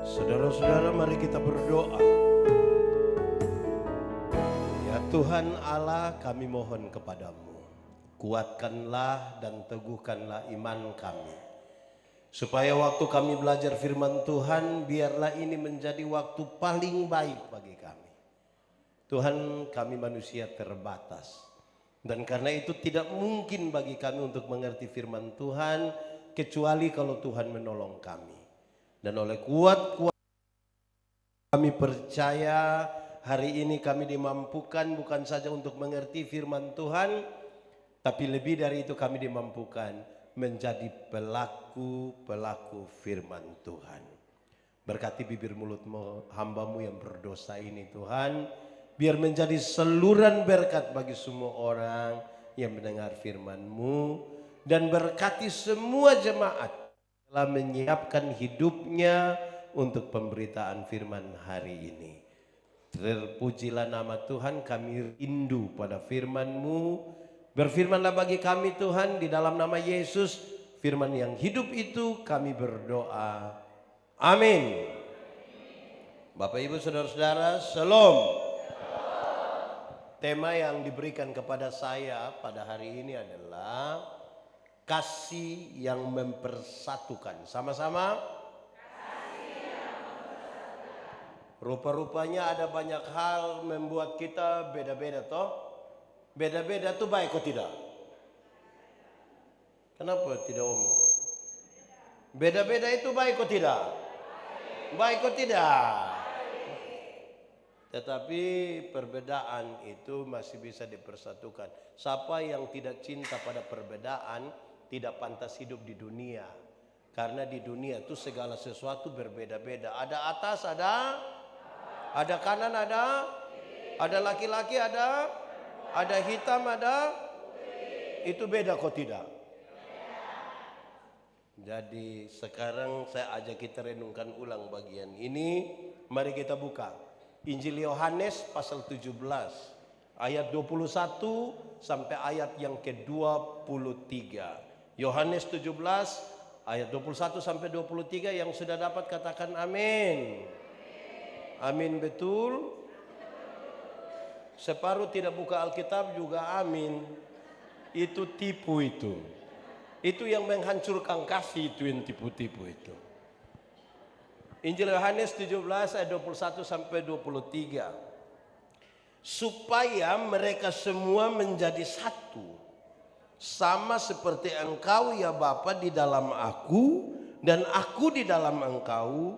Saudara-saudara, mari kita berdoa. Ya Tuhan Allah, kami mohon kepadamu, kuatkanlah dan teguhkanlah iman kami, supaya waktu kami belajar firman Tuhan, biarlah ini menjadi waktu paling baik bagi kami. Tuhan, kami manusia terbatas, dan karena itu tidak mungkin bagi kami untuk mengerti firman Tuhan, kecuali kalau Tuhan menolong kami. Dan oleh kuat kami percaya hari ini kami dimampukan bukan saja untuk mengerti firman Tuhan, tapi lebih dari itu kami dimampukan menjadi pelaku-pelaku firman Tuhan. Berkati bibir mulutmu hambamu yang berdosa ini Tuhan, biar menjadi saluran berkat bagi semua orang yang mendengar firman-Mu, dan berkati semua jemaat telah menyiapkan hidupnya untuk pemberitaan firman hari ini. Terpujilah nama Tuhan, kami rindu pada firman-Mu. Berfirmanlah bagi kami Tuhan, di dalam nama Yesus, firman yang hidup itu kami berdoa. Amin. Bapak Ibu Saudara-saudara, Shalom. Tema yang diberikan kepada saya pada hari ini adalah kasih yang mempersatukan. Sama-sama. Rupa-rupanya ada banyak hal membuat kita beda-beda toh. Beda-beda tuh baik kok tidak? Kenapa tidak omong? Beda-beda itu baik kok tidak? Baik kok tidak? Tetapi perbedaan itu masih bisa dipersatukan. Siapa yang tidak cinta pada perbedaan tidak pantas hidup di dunia. Karena di dunia itu segala sesuatu berbeda-beda. Ada atas, ada kanan, ada laki-laki, ada hitam, ada. Itu beda kok tidak? Jadi sekarang saya ajak kita renungkan ulang bagian ini. Mari kita buka Injil Yohanes pasal 17 ayat 21 sampai ayat yang ke-23. Yohanes 17 ayat 21 sampai 23, yang sudah dapat katakan amin. Amin betul. Separuh tidak buka Alkitab juga amin. Itu tipu itu. Itu yang menghancurkan kasih, itu yang tipu-tipu itu. Injil Yohanes 17 ayat 21 sampai 23. Supaya mereka semua menjadi satu, sama seperti Engkau ya Bapa di dalam Aku dan Aku di dalam Engkau,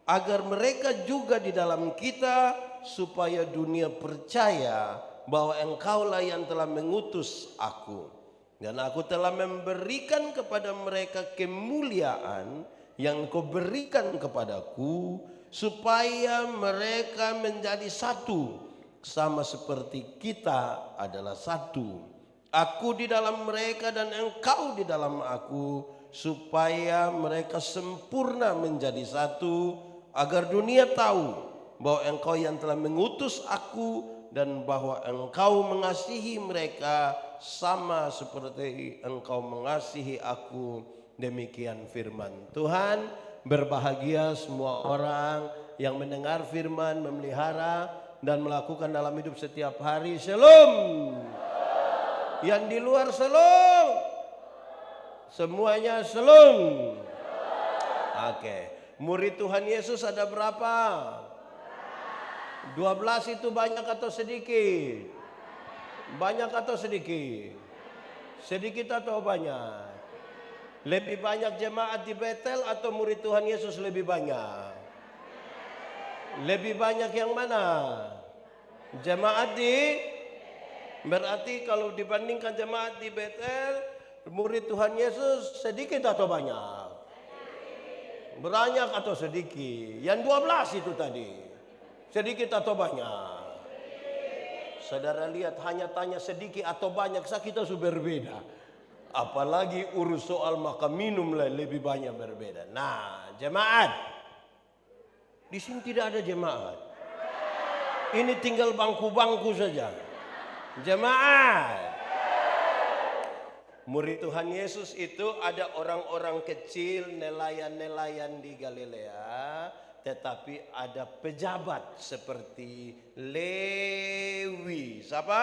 agar mereka juga di dalam kita, supaya dunia percaya bahwa Engkaulah yang telah mengutus Aku, dan Aku telah memberikan kepada mereka kemuliaan yang Kau berikan kepadaku, supaya mereka menjadi satu, sama seperti kita adalah satu. Aku di dalam mereka dan Engkau di dalam Aku, supaya mereka sempurna menjadi satu, agar dunia tahu bahwa Engkau yang telah mengutus Aku dan bahwa Engkau mengasihi mereka sama seperti Engkau mengasihi Aku. Demikian firman Tuhan. Berbahagia semua orang yang mendengar firman, memelihara dan melakukan dalam hidup setiap hari. Shalom. Yang di luar shalom. Semuanya shalom. Oke. Murid Tuhan Yesus ada berapa? 12 itu banyak atau sedikit? Banyak atau sedikit? Sedikit atau banyak? Lebih banyak jemaat di Betel atau murid Tuhan Yesus lebih banyak? Lebih banyak yang mana? Jemaat di? Berarti kalau dibandingkan jemaat di Betel, murid Tuhan Yesus sedikit atau banyak? Banyak atau sedikit? Yang 12 itu tadi, sedikit atau banyak? Saudara lihat, hanya tanya sedikit atau banyak saja kita sudah berbeda. Apalagi urus soal makan minum lebih banyak berbeda. Nah, jemaat. Di sini tidak ada jemaat. Ini tinggal bangku-bangku saja. Jemaat. Murid Tuhan Yesus itu ada orang-orang kecil, nelayan-nelayan di Galilea. tetapi ada pejabat seperti Lewi. Siapa?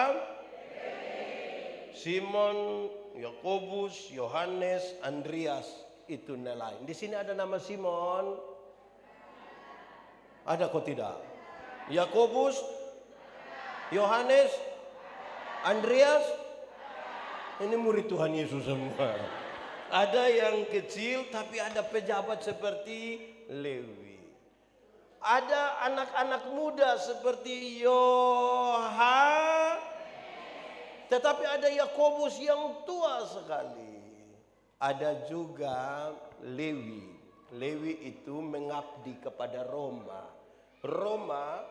Simon, Yakobus, Yohanes, Andreas, itu nelayan. Di sini ada nama Simon. Ada kok tidak? Yakobus, Yohanes, Andreas, ini murid Tuhan Yesus semua. Ada yang kecil tapi ada pejabat seperti Lewi. Ada anak-anak muda seperti tetapi ada Yakobus yang tua sekali. Ada juga Lewi. Lewi itu mengabdi kepada Roma. Roma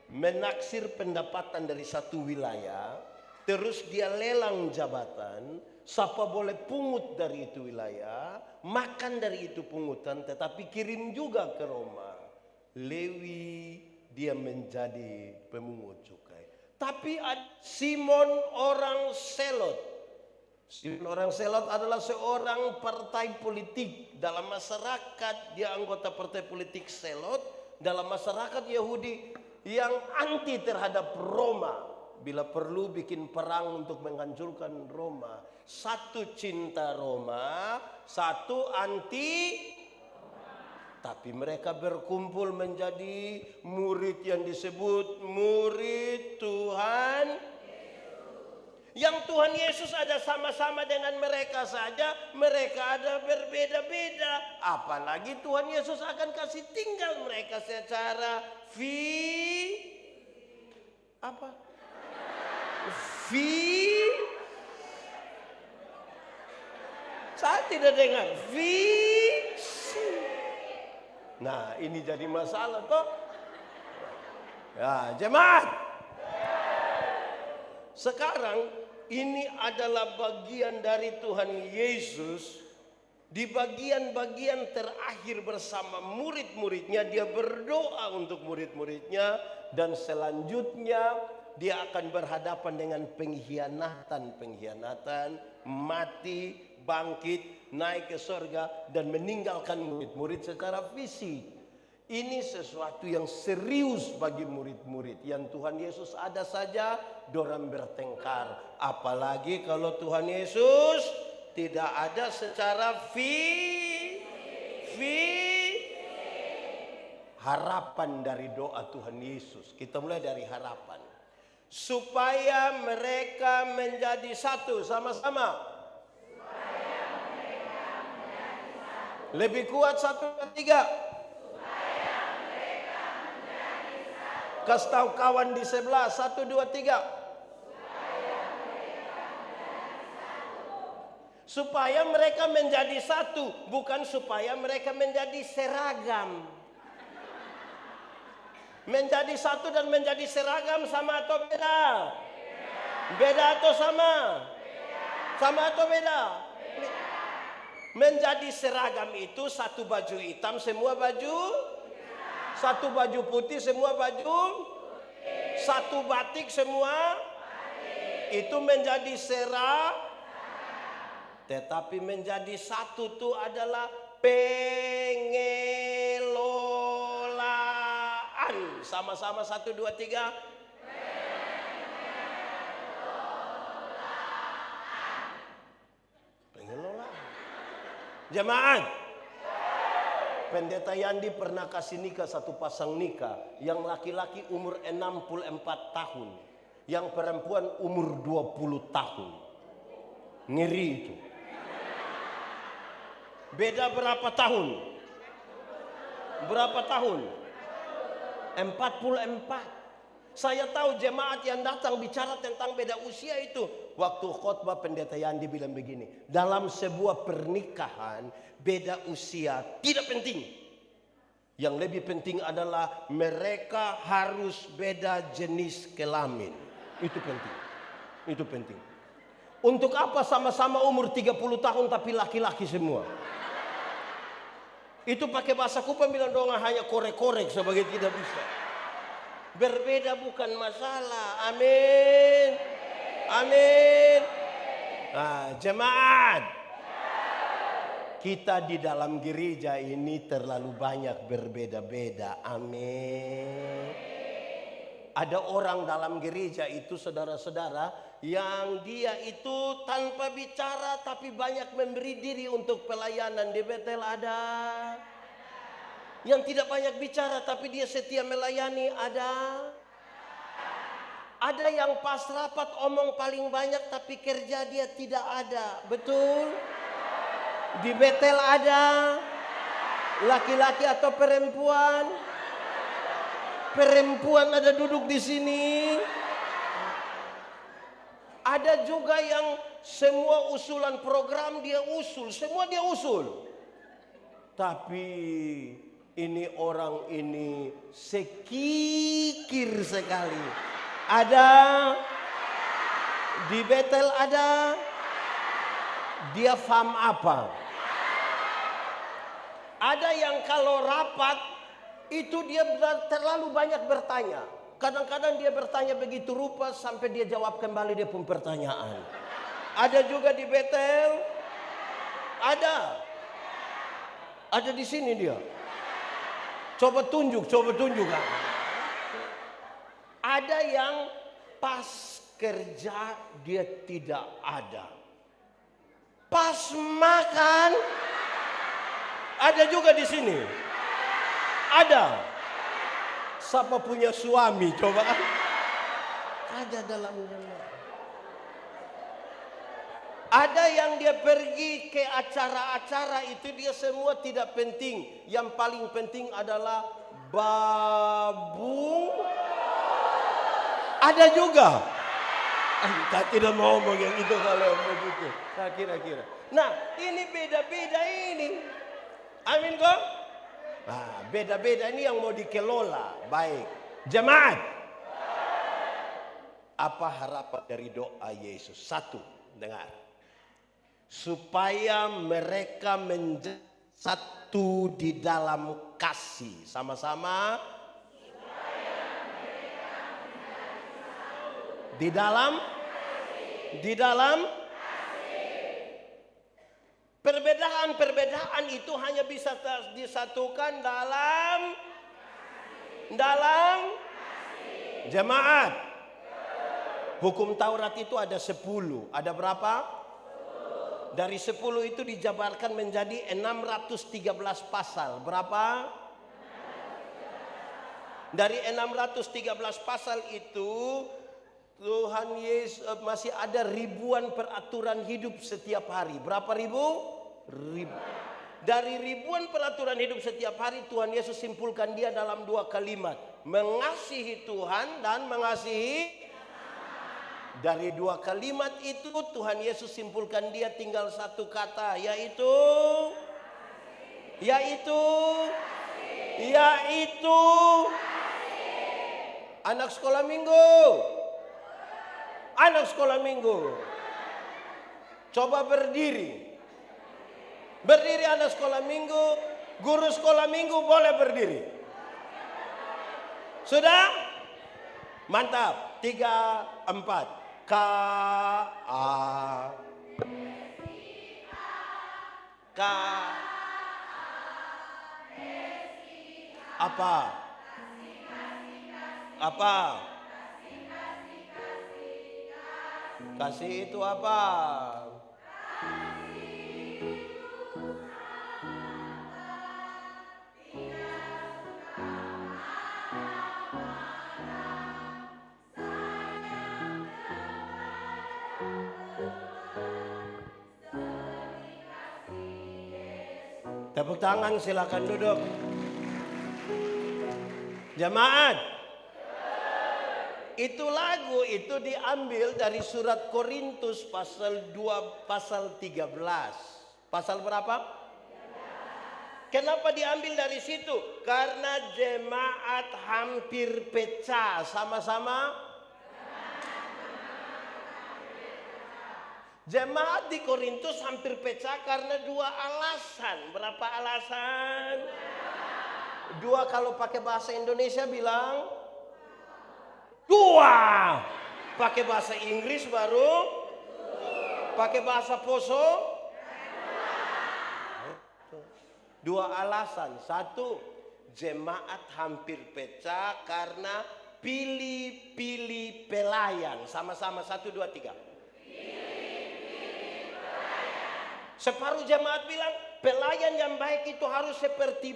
menaksir pendapatan dari satu wilayah, terus dia lelang jabatan. Siapa boleh pungut dari itu wilayah, makan dari itu pungutan, tetapi kirim juga ke Roma. Lewi dia menjadi pemungut cukai. Tapi Simon orang Selot. Simon orang Selot adalah seorang partai politik. Dalam masyarakat dia anggota partai politik Selot. Dalam masyarakat Yahudi yang anti terhadap Roma. Bila perlu bikin perang untuk menghancurkan Roma. Satu cinta Roma, satu anti. Tapi mereka berkumpul menjadi murid yang disebut murid Tuhan. Yang Tuhan Yesus ada sama-sama dengan mereka saja, mereka ada berbeda-beda. Apalagi Tuhan Yesus akan kasih tinggal mereka secara saya tidak dengar. Nah, ini jadi masalah toh. Ya, jemaat. Sekarang ini adalah bagian dari Tuhan Yesus. Di bagian-bagian terakhir bersama murid-muridnya, dia berdoa untuk murid-muridnya. Dan selanjutnya dia akan berhadapan dengan pengkhianatan, mati, bangkit, naik ke surga, dan meninggalkan murid-murid secara fisik. Ini sesuatu yang serius bagi murid-murid. Yang Tuhan Yesus ada saja, dorang bertengkar. Apalagi kalau Tuhan Yesus tidak ada secara harapan dari doa Tuhan Yesus. Kita mulai dari harapan. Supaya mereka menjadi satu sama-sama. Lebih kuat 1, 2, 3. Kasih tahu kawan di sebelah 1, 2, 3. Supaya mereka menjadi satu, bukan supaya mereka menjadi seragam. Menjadi satu dan menjadi seragam sama atau beda? Beda atau sama? Sama atau beda? Menjadi seragam itu satu baju hitam semua baju, satu baju putih semua baju, satu batik semua, itu menjadi tetapi menjadi satu itu adalah pengelolaan. Sama-sama 1, 2, 3. Jemaat, Pendeta Yandi pernah kasih nikah satu pasang nikah. Yang laki-laki umur 64 tahun, yang perempuan umur 20 tahun. Ngeri itu. Beda berapa tahun? Berapa tahun? 44. Saya tahu jemaat yang datang bicara tentang beda usia itu. Waktu khotbah Pendeta Yandi bilang begini. Dalam sebuah pernikahan beda usia tidak penting. Yang lebih penting adalah mereka harus beda jenis kelamin. Itu penting. Itu penting. Untuk apa sama-sama umur 30 tahun tapi laki-laki semua? Itu pakai bahasa Kupang bilang dong hanya korek-korek sebagai tidak bisa. Berbeda bukan masalah. Amin. Amin. Nah, jemaat. Kita di dalam gereja ini terlalu banyak berbeda-beda. Amin. Ada orang dalam gereja itu, saudara-saudara, yang dia itu tanpa bicara tapi banyak memberi diri untuk pelayanan. Di Betel ada. Yang tidak banyak bicara tapi dia setia melayani, ada. Ada yang pas rapat omong paling banyak tapi kerja dia tidak ada. Betul? Di Betel ada. Laki-laki atau perempuan? Perempuan ada duduk di sini. Ada juga yang semua usulan program dia usul. Semua dia usul. Tapi ini orang ini sekikir sekali. Ada. Di Betel ada. Dia faham apa? Ada yang kalau rapat itu dia terlalu banyak bertanya. Kadang-kadang dia bertanya begitu rupa sampai dia jawab kembali dia pun pertanyaan. Ada juga di Betel. Ada. Ada di sini dia. Coba tunjuk kan. Ada yang pas kerja dia tidak ada. Pas makan ada juga di sini. Ada. Siapa punya suami coba? Ada dalam jemaat. Ada yang dia pergi ke acara-acara itu dia semua tidak penting. Yang paling penting adalah babung. Ada juga. Kita tidak mau ngomong yang itu kalau begitu. Nah, kira-kira. Nah, ini beda-beda ini. Amin kok? Nah, beda-beda ini yang mau dikelola. Baik. Jemaat. Apa harapan dari doa Yesus? Satu, dengar. Supaya mereka menjadi satu di dalam kasih. Sama-sama. Di dalam perbedaan itu hanya bisa disatukan dalam jemaat. Hukum Taurat itu ada 10. Ada berapa? Dari 10 itu dijabarkan menjadi 613 pasal. Berapa? Dari 613 pasal itu Tuhan Yesus masih ada ribuan peraturan hidup setiap hari. Berapa ribu? Ribu. Dari ribuan peraturan hidup setiap hari Tuhan Yesus simpulkan dia dalam 2 kalimat. Mengasihi Tuhan dan mengasihi. Dari 2 kalimat itu Tuhan Yesus simpulkan dia tinggal 1 kata. Yaitu. Anak sekolah minggu. Anak sekolah minggu. Coba berdiri. Berdiri anak sekolah minggu. Guru sekolah minggu boleh berdiri. Sudah? Mantap. 3, 4. Apa? Kasih itu apa? Tepuk tangan, silakan duduk. Jemaat. Itu lagu itu diambil dari surat Korintus pasal 2 pasal 13. Pasal berapa? 13. Kenapa diambil dari situ? Karena jemaat hampir pecah. Sama-sama. Jemaat di Korintus hampir pecah karena 2 alasan. Berapa alasan? 2 kalau pakai bahasa Indonesia bilang 2. Pakai bahasa Inggris baru. Pakai bahasa Poso. Dua alasan. Satu, jemaat hampir pecah karena pilih-pilih pelayan. Sama-sama, 1, 2, 3. Separuh jemaat bilang pelayan yang baik itu harus seperti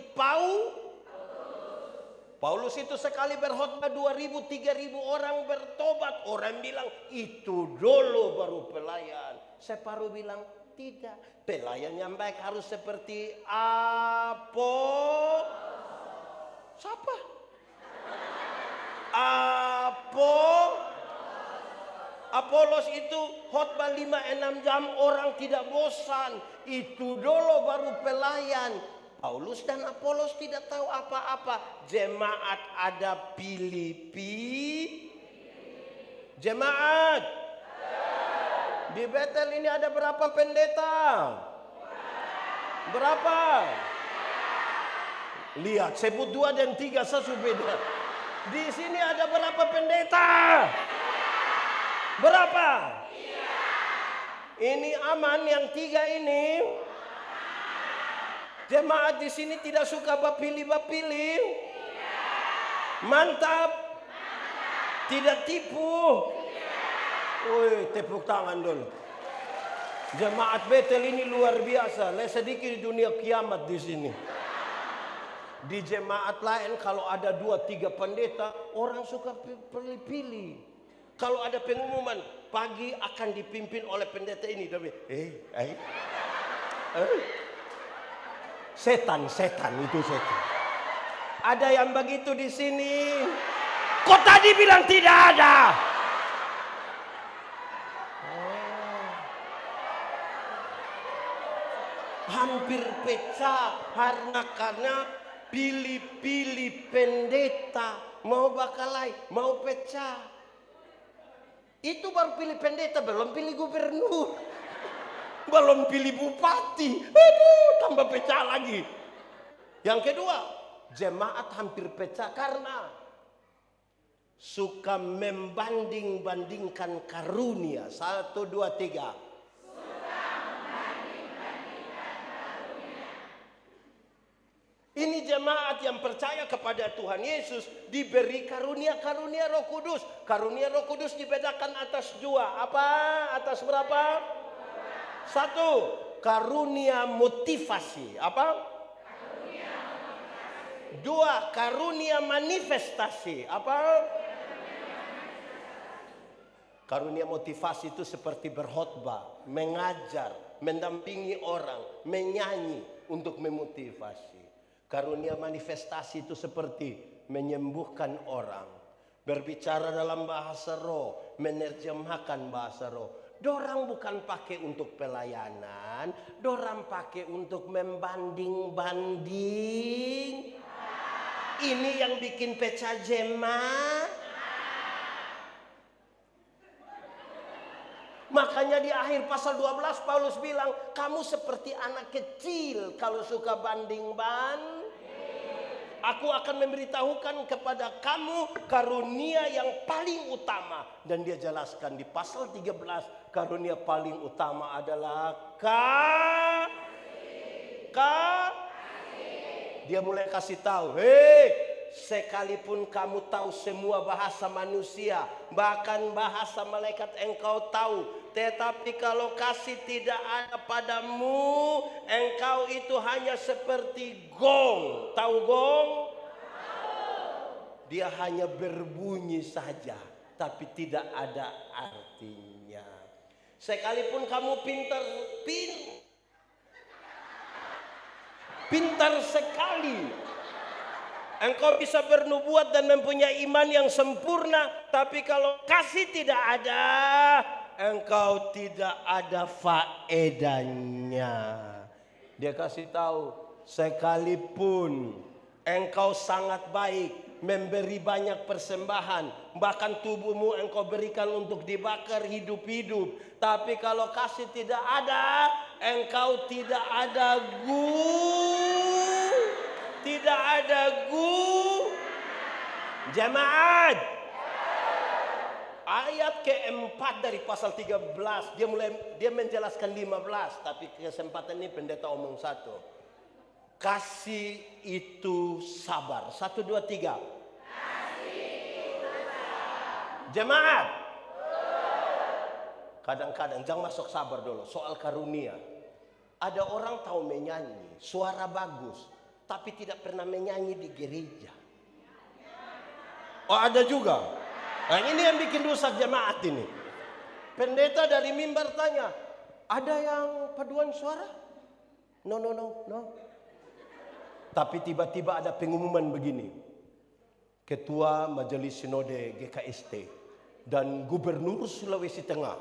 Paulus itu sekali berkhotbah 2.000, 3.000 orang bertobat. Orang bilang itu dulu baru pelayan. Separuh bilang tidak. Pelayan yang baik harus seperti siapa? Apolos itu khotbah 5-6 jam orang tidak bosan. Itu dulu baru pelayan. Paulus dan Apolos tidak tahu apa-apa. Jemaat ada Jemaat. Di Betel ini ada berapa pendeta? Berapa? Lihat, sebut 2 dan 3 beda. Di sini ada berapa pendeta? Berapa? Ini aman yang 3 ini. Jemaat di sini tidak suka bapilih. Mantap. Tidak tipu. Woi, tepuk tangan dulu. Jemaat Betel ini luar biasa. Sedikit di dunia kiamat di sini. Di jemaat lain kalau ada 2-3 pendeta, orang suka pilih-pilih. Kalau ada pengumuman pagi akan dipimpin oleh pendeta ini, tapi setan itu setan. Ada yang begitu di sini. Kok tadi bilang tidak ada? Hampir pecah karena pilih-pilih pendeta. Mau bakalai, mau pecah. Itu baru pilih pendeta, belum pilih gubernur. Belum pilih bupati. Aduh, tambah pecah lagi. Yang kedua, jemaat hampir pecah karena suka membanding-bandingkan karunia. 1, 2, 3. Ini jemaat yang percaya kepada Tuhan Yesus diberi karunia-karunia Roh Kudus. Karunia Roh Kudus dibedakan atas 2. Apa? Atas berapa? 1, karunia motivasi. Apa? 2, karunia manifestasi. Apa? Karunia motivasi itu seperti berkhotbah, mengajar, mendampingi orang, menyanyi untuk memotivasi. Karunia manifestasi itu seperti menyembuhkan orang, berbicara dalam bahasa roh, menerjemahkan bahasa roh. Dorang bukan pakai untuk pelayanan, dorang pakai untuk membanding-banding. Ini yang bikin pecah jemaat. Makanya di akhir pasal 12 Paulus bilang, kamu seperti anak kecil kalau suka banding-banding. Aku akan memberitahukan kepada kamu karunia yang paling utama. Dan dia jelaskan di pasal 13, karunia paling utama adalah Dia mulai kasih tahu, sekalipun kamu tahu semua bahasa manusia, bahkan bahasa malaikat engkau tahu, tetapi kalau kasih tidak ada padamu, engkau itu hanya seperti gong. Tahu gong? Dia hanya berbunyi saja, tapi tidak ada artinya. Sekalipun kamu pintar sekali, engkau bisa bernubuat dan mempunyai iman yang sempurna, tapi kalau kasih tidak ada, engkau tidak ada faedahnya. Dia kasih tahu, sekalipun engkau sangat baik, memberi banyak persembahan, bahkan tubuhmu engkau berikan untuk dibakar hidup-hidup, tapi kalau kasih tidak ada, engkau tidak ada jemaat. Ayat keempat dari pasal 13, dia menjelaskan 15, tapi kesempatan ini pendeta omong 1. Kasih itu sabar. 1, 2, 3. Jemaat. Kadang-kadang jangan masuk sabar dulu. Soal karunia. Ada orang tahu menyanyi, suara bagus, tapi tidak pernah menyanyi di gereja. Oh, ada juga. Nah, ini yang bikin rusak jemaat ini. Pendeta dari mimbar tanya, ada yang paduan suara? No. Tapi tiba-tiba ada pengumuman begini. Ketua Majelis Sinode GKST dan Gubernur Sulawesi Tengah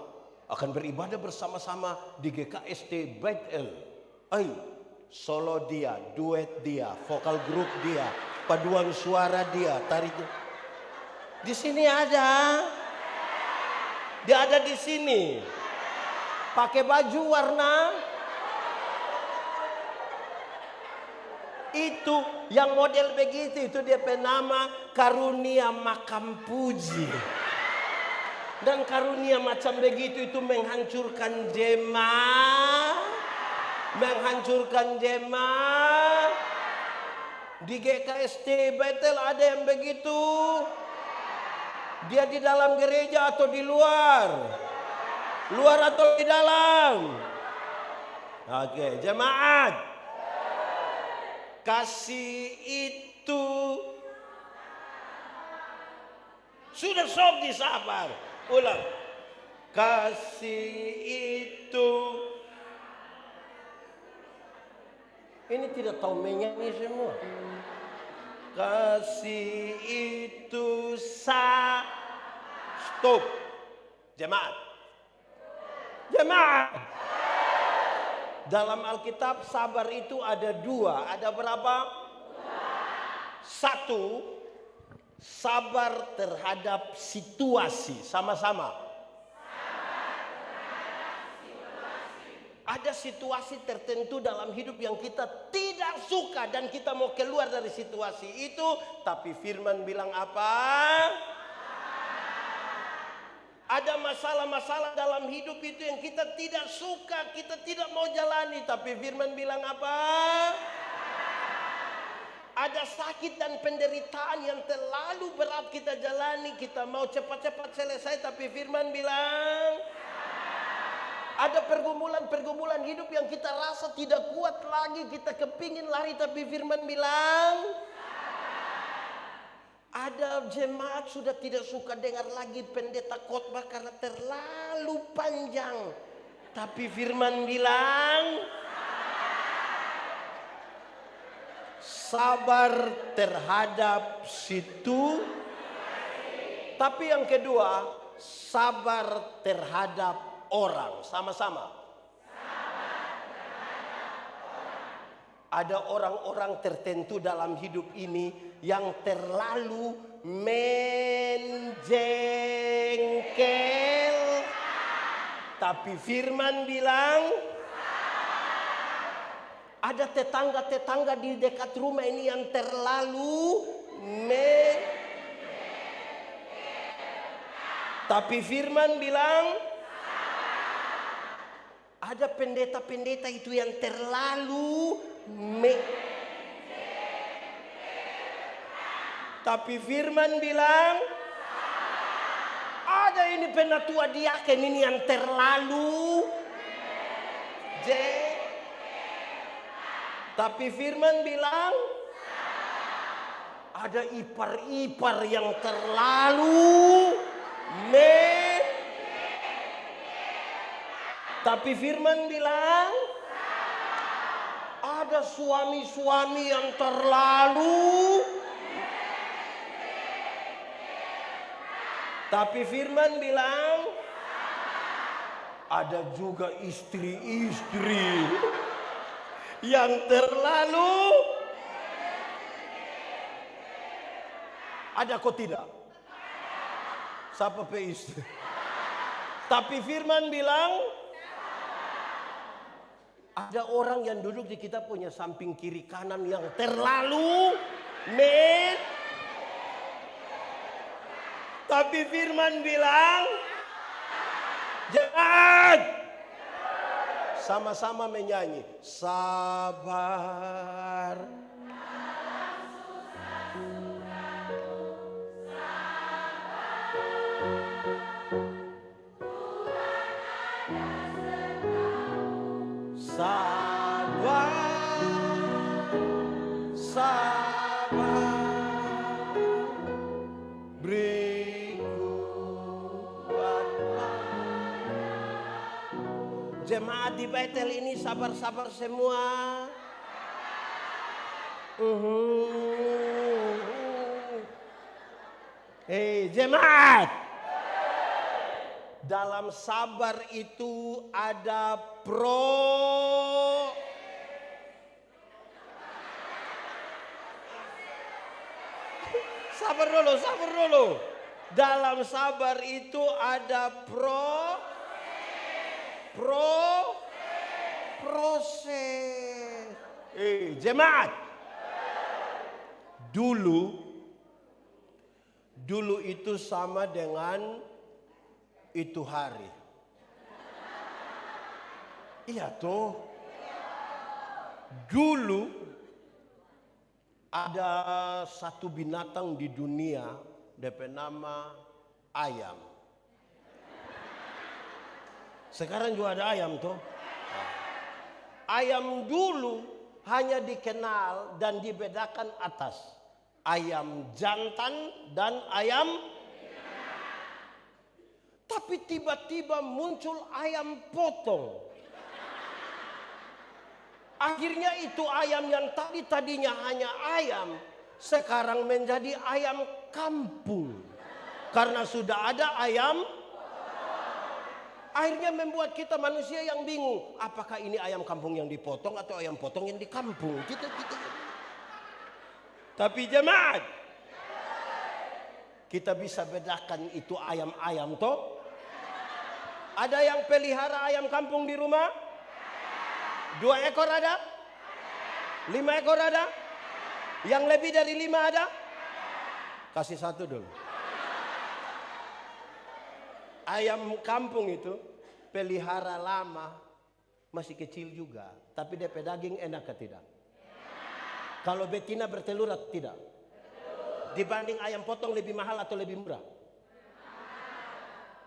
akan beribadah bersama-sama di GKST Bait El. Solo dia, duet dia, vokal grup dia, paduan suara dia, tarik. Di sini ada. Dia ada di sini. Pakai baju warna itu yang model begitu, itu dia penama karunia makam puji. Dan karunia macam begitu itu menghancurkan jemaat. Menghancurkan jemaat. Di GKST Betel ada yang begitu. Dia di dalam gereja atau di luar? Luar atau di dalam? Oke, jemaat. Kasih itu sudah sob disabar. Ulang. Kasih itu. Ini tidak tahu menyanyi semua. Kasih itu stop. Jemaat. Dalam Alkitab sabar itu ada 2. Ada berapa? 1. Sabar terhadap situasi. Sama-sama. Ada situasi tertentu dalam hidup yang kita tidak suka dan kita mau keluar dari situasi itu. Tapi firman bilang apa? Ada masalah-masalah dalam hidup itu yang kita tidak suka, kita tidak mau jalani. Tapi firman bilang apa? Ada sakit dan penderitaan yang terlalu berat kita jalani. Kita mau cepat-cepat selesai, tapi firman bilang ada pergumulan-pergumulan hidup yang kita rasa tidak kuat lagi. Kita kepingin lari, tapi firman bilang ada jemaat sudah tidak suka dengar lagi pendeta khotbah karena terlalu panjang. Tapi firman bilang sabar terhadap situ. Tapi yang kedua, sabar terhadap orang. Sama-sama. Ada orang-orang tertentu dalam hidup ini yang terlalu menjengkel. Tapi firman bilang ada tetangga-tetangga di dekat rumah ini yang terlalu tapi firman bilang ada pendeta-pendeta itu yang terlalu tapi firman bilang ada ini penatua diaken ini yang terlalu tapi firman bilang ada ipar-ipar yang terlalu tapi firman bilang ada suami-suami yang terlalu. Tapi firman bilang ada juga istri-istri yang terlalu. Ada kok tidak? Siapa istri? Tapi firman bilang ada orang yang duduk di kita punya samping kiri kanan yang terlalu tapi firman bilang jangan Sama-sama menyanyi. Sabar. Sabar, sabar, beri kuatlah. Jemaat di Betel ini sabar-sabar semua. Hei jemaat, dalam sabar itu ada Sabar dulu. Dalam sabar itu ada proses. Jemaat. Dulu itu sama dengan itu hari. Iya toh. Dulu ada satu binatang di dunia, DP nama ayam. Sekarang juga ada ayam toh. Ayam dulu hanya dikenal dan dibedakan atas. Ayam jantan dan ayam. Tapi tiba-tiba muncul ayam potong. Akhirnya itu ayam yang tadinya hanya ayam, sekarang menjadi ayam kampung. Karena sudah ada ayam. Akhirnya membuat kita manusia yang bingung. Apakah ini ayam kampung yang dipotong atau ayam potong yang di kampung? Gitu. Tapi jemaat, kita bisa bedakan itu ayam-ayam toh. Ada yang pelihara ayam kampung di rumah? 2 ekor ada? 5 ekor ada? Yang lebih dari 5 ada? Kasih 1 dulu. Ayam kampung itu pelihara lama, masih kecil juga. Tapi DP daging enak atau tidak? Kalau betina bertelur atau tidak? Dibanding ayam potong lebih mahal atau lebih murah?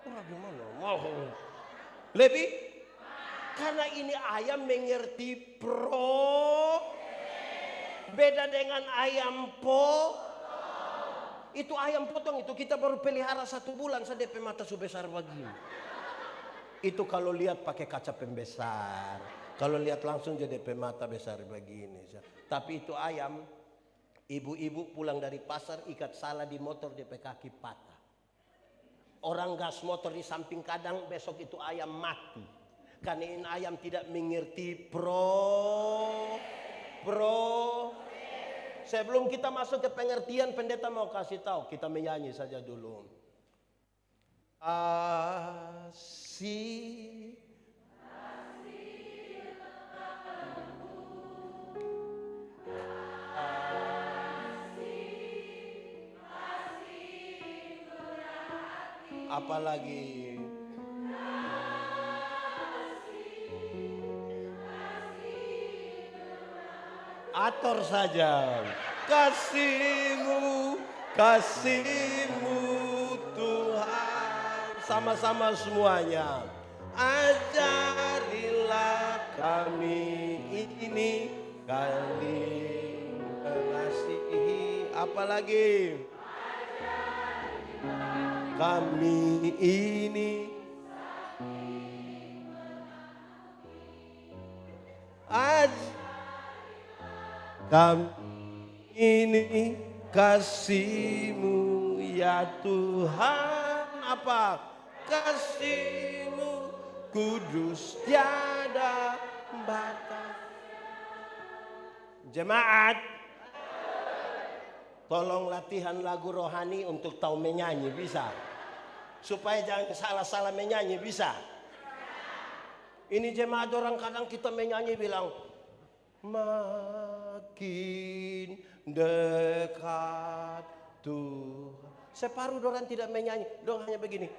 Gimana? Lebih? Karena ini ayam mengerti beda dengan ayam itu ayam potong itu kita baru pelihara 1 bulan saja DP mata sebesar begini. Itu kalau lihat pakai kaca pembesar, kalau lihat langsung jadi DP mata besar begini. Tapi itu ayam, ibu-ibu pulang dari pasar ikat salah di motor DP kaki patah. Orang gas motor di samping kadang, besok itu ayam mati. Karena ini ayam tidak mengerti Sebelum kita masuk ke pengertian, pendeta mau kasih tahu, kita menyanyi saja dulu. Asih. Apalagi ator saja. Kasih-Mu Tuhan. Sama-sama semuanya. Ajarilah kami ini saling mengasihi. Apalagi kami ini kami ini kasih-Mu ya Tuhan. Apa? Kasih-Mu kudus tiada batas. Jemaat, tolong latihan lagu rohani untuk tahu menyanyi, bisa? Supaya jangan salah-salah menyanyi, bisa? Ini jemaat orang kadang kita menyanyi bilang, makin dekat Tuhan. Separuh orang tidak menyanyi, dong hanya begini.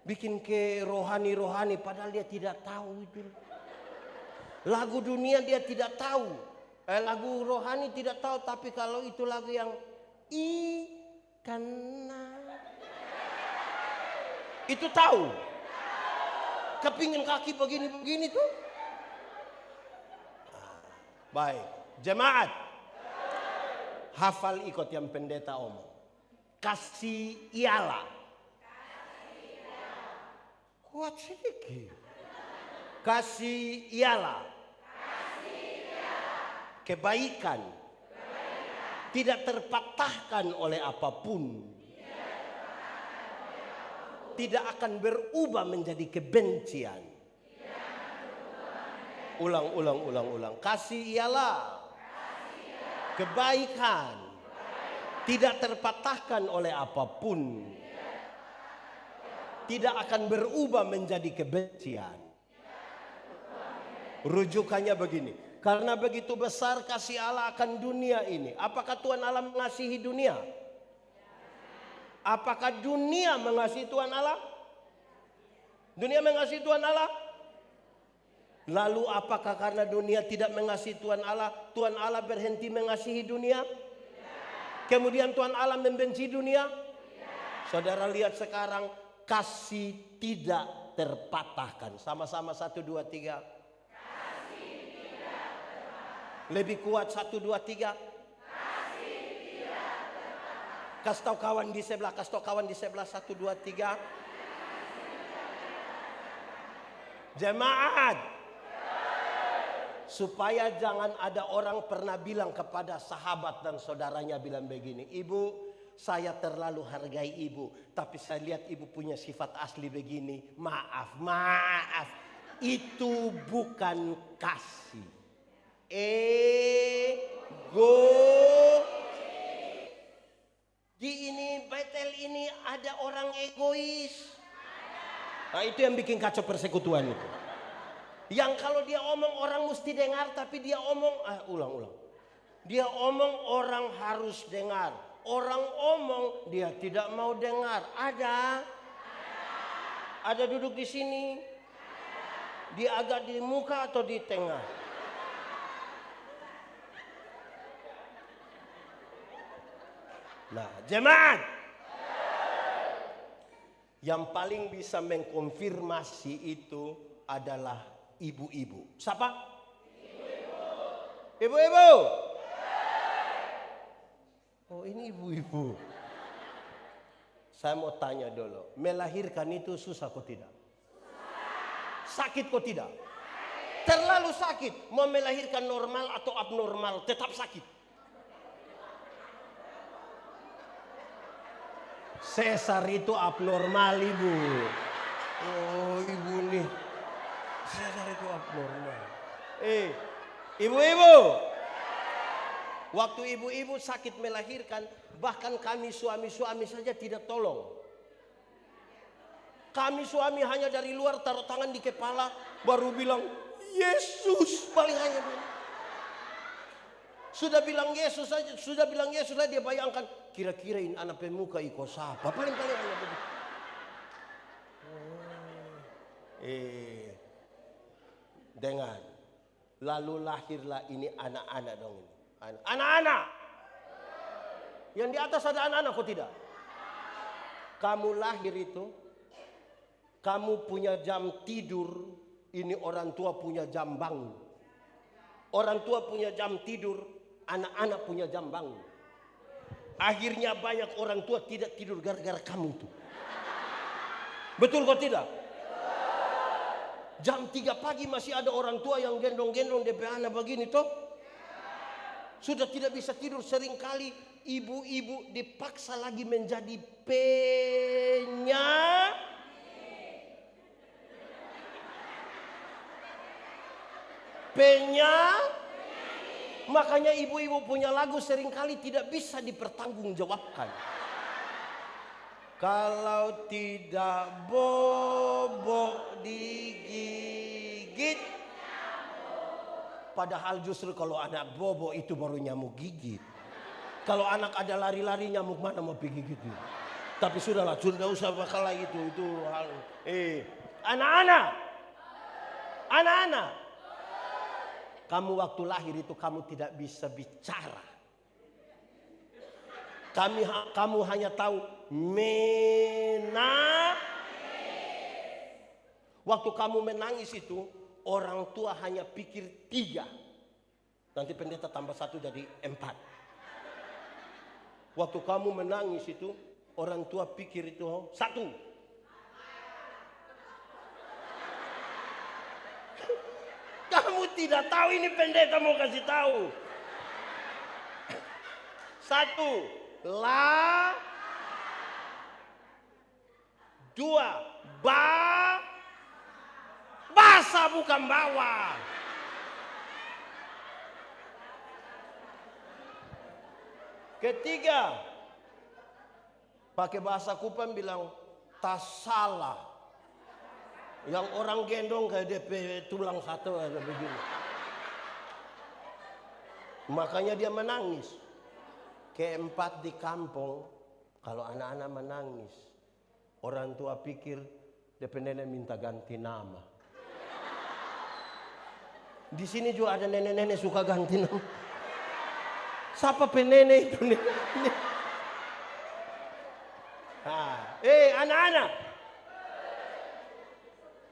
Bikin ke rohani-rohani padahal dia tidak tahu itu. Lagu dunia dia tidak tahu. Lagu rohani tidak tahu, tapi kalau itu lagu yang karena itu tahu. Kepingin kaki begini-begini tuh. Baik, jemaat. Hafal ikut yang pendeta omong. Kasih ialah. Kuat sedikit. Kasih ialah. Kebaikan. Tidak terpatahkan oleh apapun. Tidak akan berubah menjadi kebencian. Ulang. Kasih ialah kebaikan. Tidak terpatahkan oleh apapun. Tidak akan berubah menjadi kebencian. Rujukannya begini. Karena begitu besar kasih Allah akan dunia ini. Apakah Tuhan Allah mengasihi dunia? Apakah dunia mengasihi Tuhan Allah? Dunia mengasihi Tuhan Allah? Lalu apakah karena dunia tidak mengasihi Tuhan Allah berhenti mengasihi dunia? Kemudian Tuhan Allah membenci dunia? Saudara lihat sekarang, kasih tidak terpatahkan. Sama-sama 1, 2, 3. Lebih kuat 1, 2, 3. Kasih tahu kawan di sebelah, 1, 2, 3. Jemaat. Supaya jangan ada orang pernah bilang kepada sahabat dan saudaranya bilang begini. Ibu, saya terlalu hargai ibu. Tapi saya lihat ibu punya sifat asli begini. Maaf. Itu bukan kasih. Ego. Di ini Betel ini ada orang egois. Nah itu yang bikin kacau persekutuan itu. Yang kalau dia omong orang mesti dengar, tapi dia omong ulang. Dia omong orang harus dengar. Orang omong dia tidak mau dengar. Ada duduk di sini. Dia agak di muka atau di tengah? Nah, jemaat. Yang paling bisa mengkonfirmasi itu adalah ibu-ibu. Siapa? Ibu-ibu. Oh, ini ibu-ibu. Saya mau tanya dulu. Melahirkan itu susah kok tidak? Sakit kok tidak? Terlalu sakit. Mau melahirkan normal atau abnormal, tetap sakit. Sesar itu abnormal, ibu. Oh, ibu nih. Sesar itu abnormal. Ibu-ibu. Waktu ibu-ibu sakit melahirkan, bahkan kami suami-suami saja tidak tolong. Kami suami hanya dari luar taruh tangan di kepala, baru bilang, Yesus. Paling hanya bilang. Sudah bilang Yesus saja, dia bayangkan, kira-kira ini anak pemuka iko siapa? Paling hanya begitu. Dengan lalu lahirlah ini anak-anak dong ini. Anak-anak. Yang di atas ada anak-anak kok tidak? Kamu lahir itu, kamu punya jam tidur, ini orang tua punya jam bangun. Orang tua punya jam tidur, anak-anak punya jam bangun. Akhirnya banyak orang tua tidak tidur gara-gara kamu tuh. Betul kok tidak? Jam 3 pagi masih ada orang tua yang gendong-gendong DP anak begini toh. Sudah tidak bisa tidur, seringkali ibu-ibu dipaksa lagi menjadi Makanya ibu-ibu punya lagu seringkali tidak bisa dipertanggungjawabkan. Kalau tidak bobok di Padahal justru kalau anak bobo itu baru nyamuk gigit. Kalau anak ada lari-lari nyamuk mana mau pergi gitu. Tapi sudahlah, sudah usah bakal lagi itu hal. Anak-anak, kamu waktu lahir itu kamu tidak bisa bicara. Kamu hanya tahu Waktu kamu menangis itu, orang tua hanya pikir 3. Nanti pendeta tambah 1 jadi 4. Waktu kamu menangis itu, orang tua pikir itu 1. Kamu tidak tahu, ini pendeta mau kasih tahu. 1, la. 2, basa bukan bawa. Ketiga, pakai bahasa Kupang bilang tas salah. Yang orang gendong kayak DP tulang satu ada begini. Makanya dia menangis. Keempat, di kampung kalau anak-anak menangis, orang tua pikir DP nenek minta ganti nama. Di sini juga ada nenek-nenek suka ganti nama. Siapa penenek itu? Anak-anak,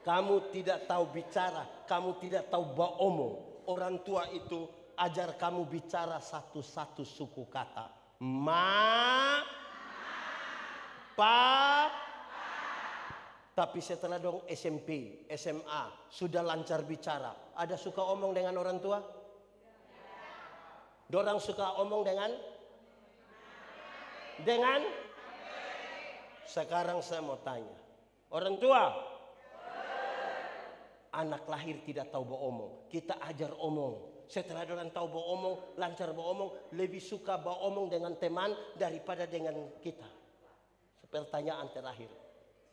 kamu tidak tahu bicara, kamu tidak tahu omong. Orang tua itu ajar kamu bicara satu-satu suku kata. Ma, pa. Tapi setelah dong SMP, SMA, sudah lancar bicara. Ada suka omong dengan orang tua? Dorang suka omong dengan? Sekarang saya mau tanya. Orang tua? Anak lahir tidak tahu beromong. Kita ajar omong. Setelah dorang tahu beromong, lancar beromong, lebih suka beromong dengan teman daripada dengan kita. Pertanyaan terakhir.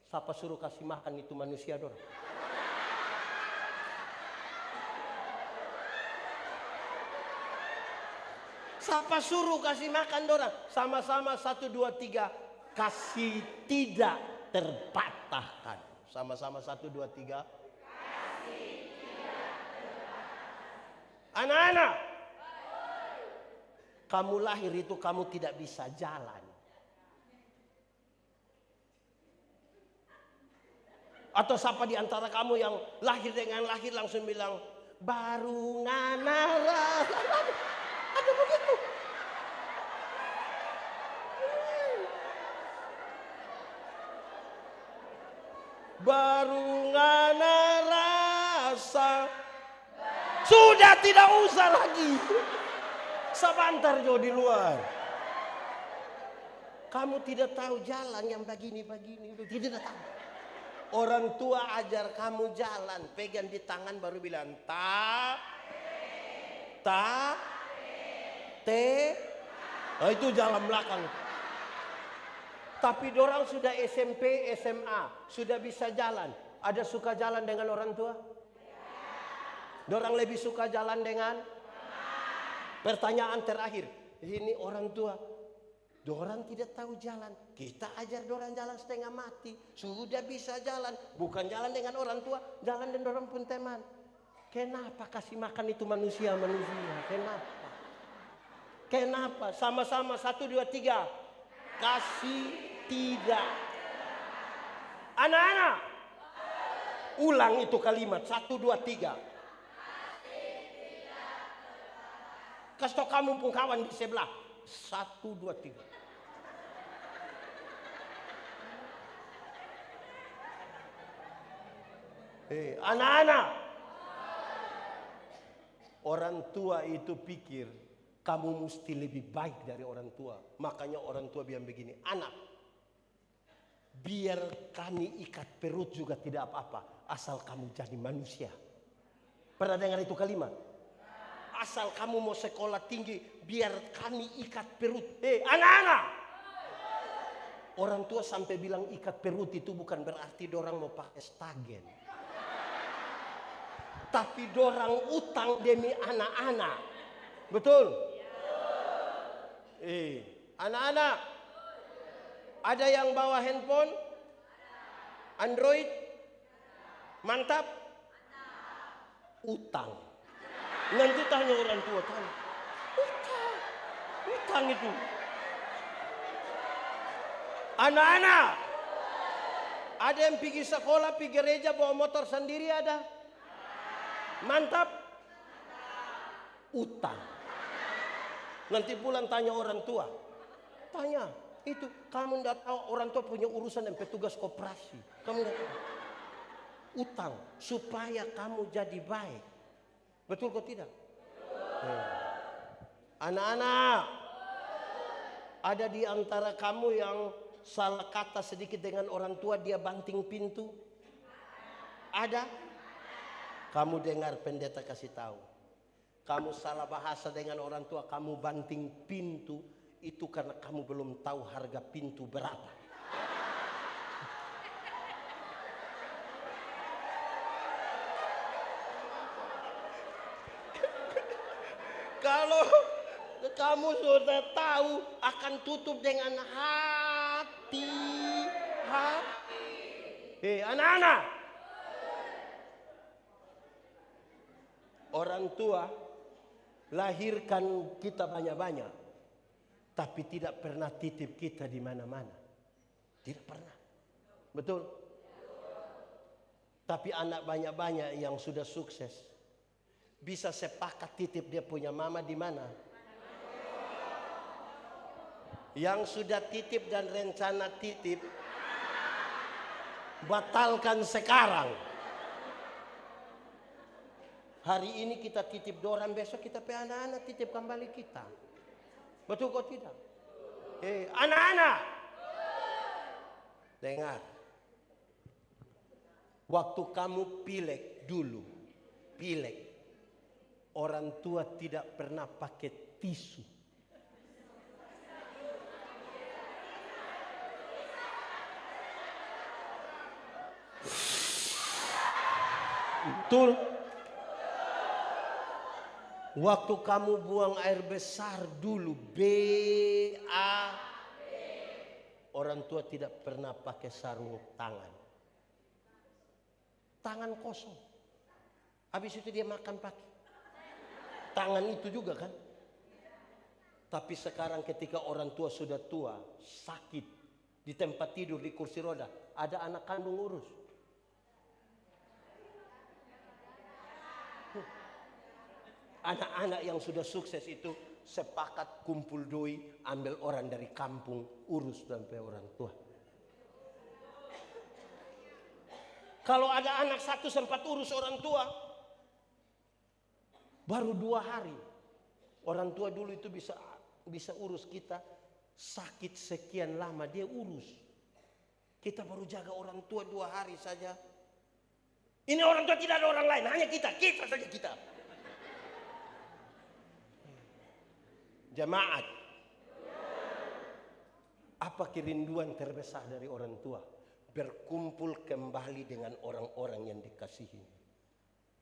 Siapa suruh kasih makan itu manusia dorang? Siapa suruh kasih makan dorang? Sama-sama 1, 2, 3. Kasih tidak terpatahkan. Sama-sama 1, 2, 3. Kasih tidak terpatahkan. Anak-anak, kamu lahir itu kamu tidak bisa jalan. Atau siapa di antara kamu yang lahir dengan lahir langsung bilang, baru nganara. Ada begitu. Baru nganara rasa. Sudah tidak usah lagi. Sebentar jo di luar. Kamu tidak tahu jalan yang begini-begini. Tidak tahu. Orang tua ajar kamu jalan, pegang di tangan baru bilang itu jalan belakang. Tapi dorang sudah SMP, SMA, sudah bisa jalan. Ada suka jalan dengan orang tua? Dorang lebih suka jalan dengan? Pertanyaan terakhir, ini orang tua. Dorang tidak tahu jalan. Kita ajar dorang jalan setengah mati. Sudah bisa jalan. Bukan jalan dengan orang tua. Jalan dengan dorang pun teman. Kenapa kasih makan itu manusia-manusia? Kenapa? Sama-sama 1, 2, 3. Kasih tidak. Anak-anak. Ulang itu kalimat. 1, 2, 3. Kasih tau kamu pun kawan di sebelah. 1, 2, 3. Anak-anak, orang tua itu pikir kamu mesti lebih baik dari orang tua. Makanya orang tua bilang begini, anak, biar kami ikat perut juga tidak apa-apa, asal kamu jadi manusia. Pernah dengar itu kalimat? Asal kamu mau sekolah tinggi, biar kami ikat perut. Anak-anak, orang tua sampai bilang ikat perut itu bukan berarti dorang mau pakai stagen. Tapi dorang utang demi anak-anak. Betul? Anak-anak, ada yang bawa handphone? Android? Mantap? Utang. Nanti tanya orang tua, tanya. Utang itu. Anak-anak, ada yang pergi sekolah, pergi gereja, bawa motor sendiri ada? Mantap? Utang. Nanti pulang tanya orang tua. Tanya, itu kamu tidak tahu orang tua punya urusan dengan petugas koperasi. Kamu tidak tahu. Utang supaya kamu jadi baik. Betul kok tidak? Anak-anak, ada di antara kamu yang salah kata sedikit dengan orang tua, dia banting pintu? Ada? Kamu dengar pendeta kasih tahu. Kamu salah bahasa dengan orang tua, kamu banting pintu, itu karena kamu belum tahu harga pintu berapa. Kalau kamu sudah tahu, akan tutup dengan hati. Anak-anak, orang tua lahirkan kita banyak-banyak, tapi tidak pernah titip kita di mana-mana. Tidak pernah. Betul? Tapi anak banyak-banyak yang sudah sukses bisa sepakat titip dia punya mama di mana? Yang sudah titip dan rencana titip, batalkan sekarang. Hari ini kita titip dorang, besok kita pe anak-anak titip kembali kita. Betul kok tidak? Anak-anak, dengar. Waktu kamu pilek dulu, pilek, orang tua tidak pernah pakai tisu. Betul. Waktu kamu buang air besar dulu, orang tua tidak pernah pakai sarung tangan. Tangan kosong. Habis itu dia makan pakai tangan itu juga kan. Tapi sekarang ketika orang tua sudah tua, sakit, di tempat tidur, di kursi roda, ada anak kandung urus. Anak-anak yang sudah sukses itu sepakat kumpul doi, ambil orang dari kampung, urus sampai orang tua. Kalau ada anak satu sempat urus orang tua, baru 2 hari. Orang tua dulu itu bisa urus kita, sakit sekian lama dia urus. Kita baru jaga orang tua 2 hari saja. Ini orang tua tidak ada orang lain, hanya kita saja kita. Jemaat, apa kerinduan terbesar dari orang tua? Berkumpul kembali dengan orang-orang yang dikasihi.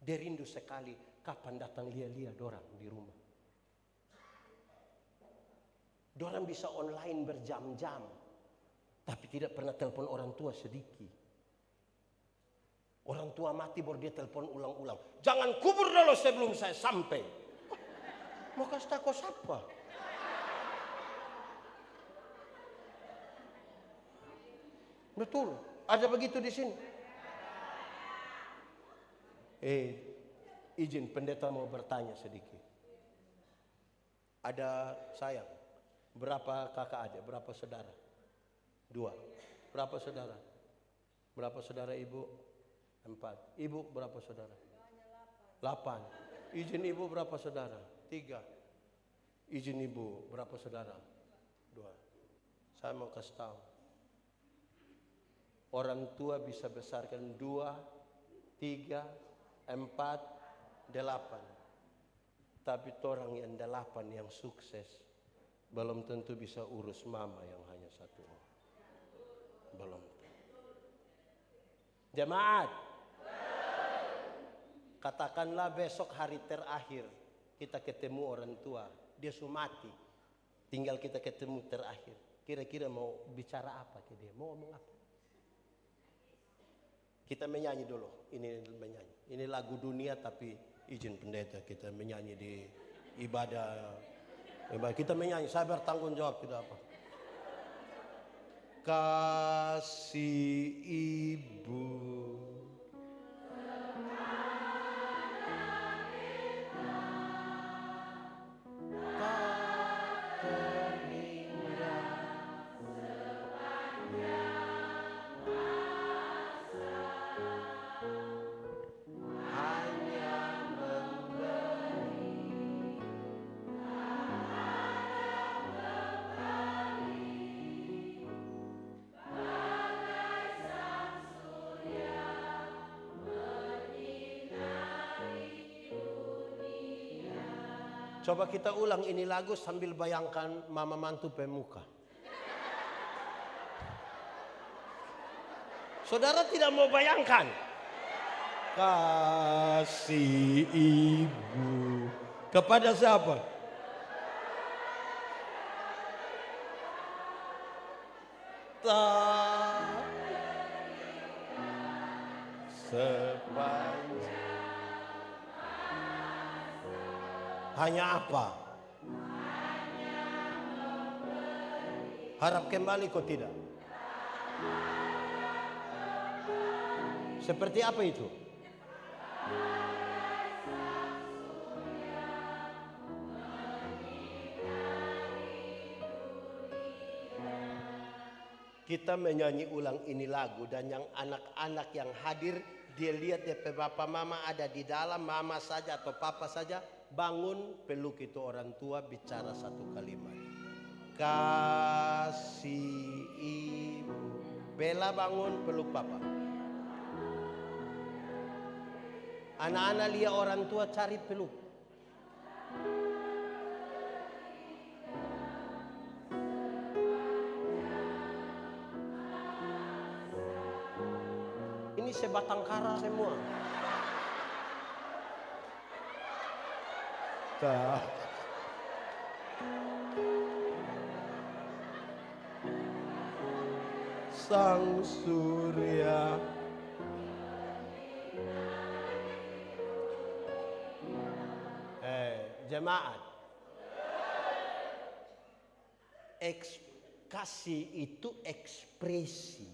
Dia rindu sekali kapan datang lia-lia dorang di rumah. Dorang bisa online berjam-jam, tapi tidak pernah telepon orang tua sedikit. Orang tua mati baru dia telepon ulang-ulang. Jangan kubur dulu sebelum saya sampai. Mau kasih tahu siapa? Betul, ada begitu di sini. Izin pendeta mau bertanya sedikit. Ada sayang, berapa kakak adik, berapa saudara? 2. Berapa saudara? Berapa saudara ibu? 4. Ibu berapa saudara? 8. Izin ibu berapa saudara? 3. Izin ibu berapa saudara? 2. Saya mau kasih tahu. Orang tua bisa besarkan 2, 3, 4, 8. Tapi orang yang 8 yang sukses belum tentu bisa urus mama yang hanya 1. Belum. Jemaat, Katakanlah besok hari terakhir kita ketemu orang tua, dia sudah mati, tinggal kita ketemu terakhir. Kira-kira mau bicara apa ke dia? Mau ngomong apa? Kita menyanyi dulu. Ini menyanyi. Ini lagu dunia tapi izin pendeta kita menyanyi di ibadah. Kita menyanyi. Saya bertanggung jawab tidak apa. Kasih ibu. Coba kita ulang ini lagu sambil bayangkan mama mantu pemuka. Saudara tidak mau bayangkan? Kasih ibu kepada siapa? Tak sepanjang. Hanya apa? Harap kembali kok tidak? Seperti apa itu? Kita menyanyi ulang ini lagu dan yang anak-anak yang hadir dia lihat dia bapak mama ada di dalam, mama saja atau papa saja. Bangun, peluk itu orang tua, bicara satu kalimat. Kasih ibu. Bella bangun, peluk papa. Anak-anak lihat orang tua cari peluk. Ini sebatang kara semua. Sang surya jemaat, kasih itu ekspresi.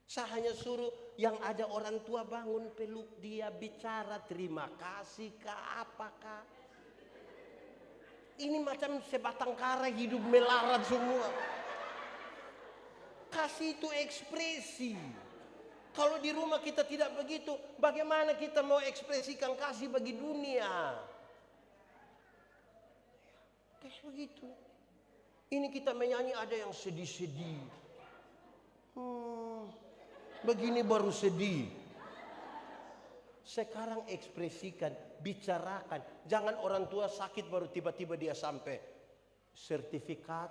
Saya hanya suruh yang ada orang tua bangun, peluk dia, bicara terima kasih kah apakah. Ini macam sebatang kara hidup melarat semua. Kasih itu ekspresi. Kalau di rumah kita tidak begitu, bagaimana kita mau ekspresikan kasih bagi dunia? Kayak begitu. Ini kita menyanyi ada yang sedih-sedih. Begini baru sedih. Sekarang ekspresikan, bicarakan. Jangan orang tua sakit baru tiba-tiba dia sampai sertifikat.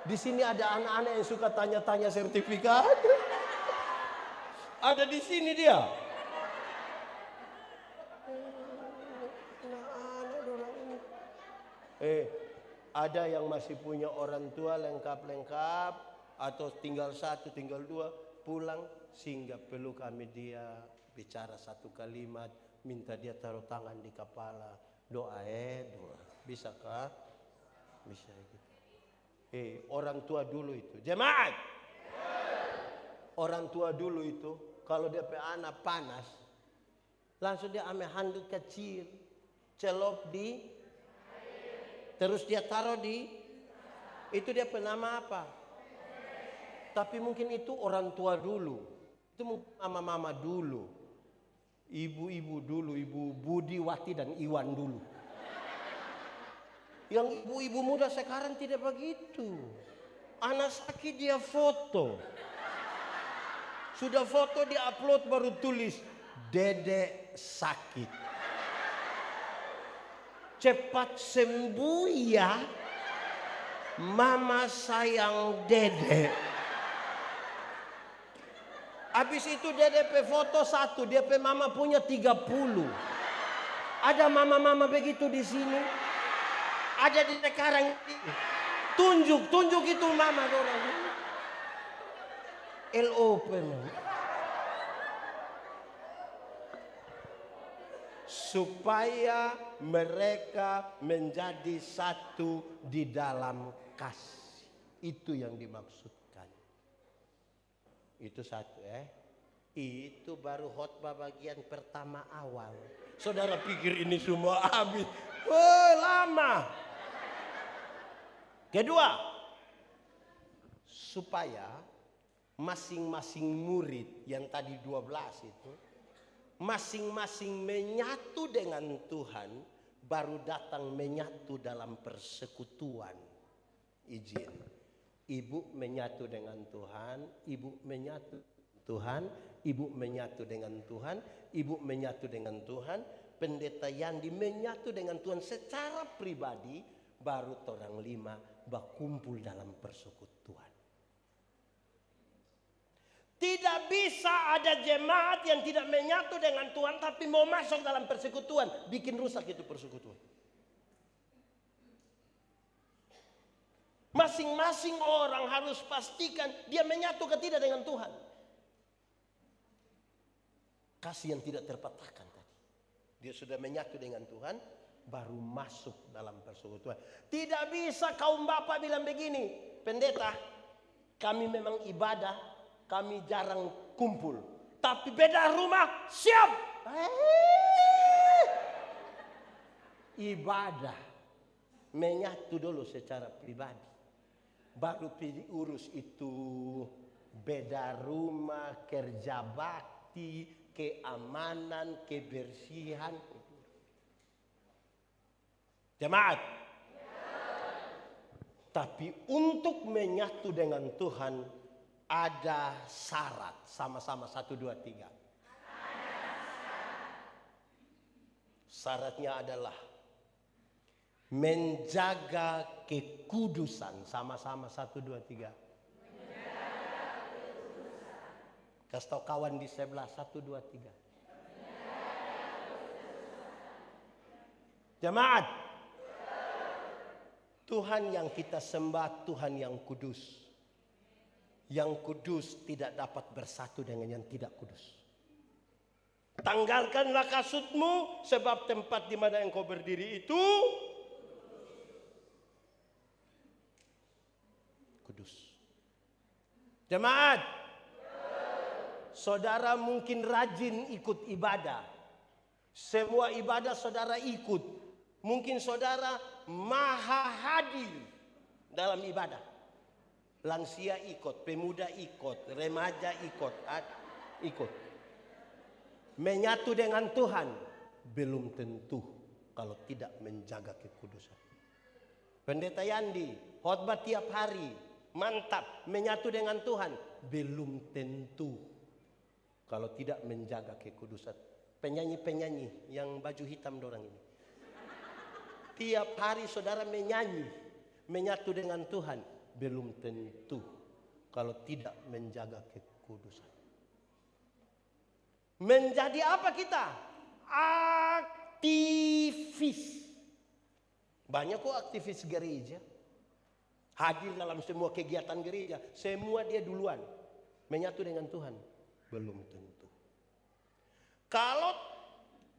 Di sini ada anak-anak yang suka tanya-tanya sertifikat. Ada di sini dia. Ada yang masih punya orang tua lengkap-lengkap atau tinggal satu, tinggal dua, pulang singgah peluk kami dia, bicara satu kalimat, minta dia taruh tangan di kepala, doa. Bisakah? Bisa gitu. Orang tua dulu itu, jemaat. Orang tua dulu itu kalau dia pe anak panas, langsung dia ambil handuk kecil, celop di, terus dia taruh di, itu dia penama apa? Tapi mungkin itu orang tua dulu, itu mungkin mama-mama dulu, ibu-ibu dulu, ibu Budiwati dan Iwan dulu. Yang ibu-ibu muda sekarang tidak begitu. Anak sakit dia foto. Sudah foto dia upload baru tulis Dede sakit. Cepat sembuh ya. Mama sayang Dede. Habis itu dia DP foto satu, dia DP mama punya 30. Ada mama-mama begitu di sini. Ada di sekarang. Tunjuk itu mama orang. LOP. Supaya mereka menjadi satu di dalam kasih. Itu yang dimaksudkan. Itu satu Itu baru khotbah bagian pertama awal. Saudara pikir ini semua habis. Lama. Kedua, supaya masing-masing murid yang tadi 12 itu, masing-masing menyatu dengan Tuhan, baru datang menyatu dalam persekutuan. Izin. Ibu menyatu dengan Tuhan, ibu menyatu Tuhan, ibu menyatu dengan Tuhan, ibu menyatu dengan Tuhan, pendeta Yandi menyatu dengan Tuhan secara pribadi, baru orang 5 berkumpul dalam persekutuan. Tidak bisa ada jemaat yang tidak menyatu dengan Tuhan tapi mau masuk dalam persekutuan, bikin rusak itu persekutuan. Masing-masing orang harus pastikan dia menyatu ke tidak dengan Tuhan. Kasih yang tidak terpatahkan tadi. Dia sudah menyatu dengan Tuhan, baru masuk dalam persekutuan. Tidak bisa kaum bapak bilang begini, pendeta, kami memang ibadah, kami jarang kumpul. Tapi beda rumah, siap. Ibadah. Menyatu dulu secara pribadi. Baru urus itu beda rumah, kerja bakti, keamanan, kebersihan. Jemaat. Tapi untuk menyatu dengan Tuhan ada syarat. Sama-sama 1, 2, 3. Syaratnya adalah menjaga kekudusan. Sama-sama 1, 2, 3. Kasih tahu kawan di sebelah 1, 2, 3. Jemaat, Tuhan yang kita sembah Tuhan yang kudus. Yang kudus tidak dapat bersatu dengan yang tidak kudus. Tanggalkanlah kasutmu sebab tempat di mana engkau berdiri itu kudus. Jemaat, saudara mungkin rajin ikut ibadah. Semua ibadah saudara ikut. Mungkin saudara maha hadir dalam ibadah. Lansia ikut, pemuda ikut, remaja ikut. Menyatu dengan Tuhan belum tentu kalau tidak menjaga kekudusan. Pendeta Yandi khotbah tiap hari, mantap, menyatu dengan Tuhan belum tentu kalau tidak menjaga kekudusan. Penyanyi-penyanyi yang baju hitam dorang ini, tiap hari saudara menyanyi, menyatu dengan Tuhan belum tentu kalau tidak menjaga kekudusan. Menjadi apa kita? Aktivis. Banyak kok aktivis gereja. Hadir dalam semua kegiatan gereja. Semua dia duluan. Menyatu dengan Tuhan. Belum tentu. Kalau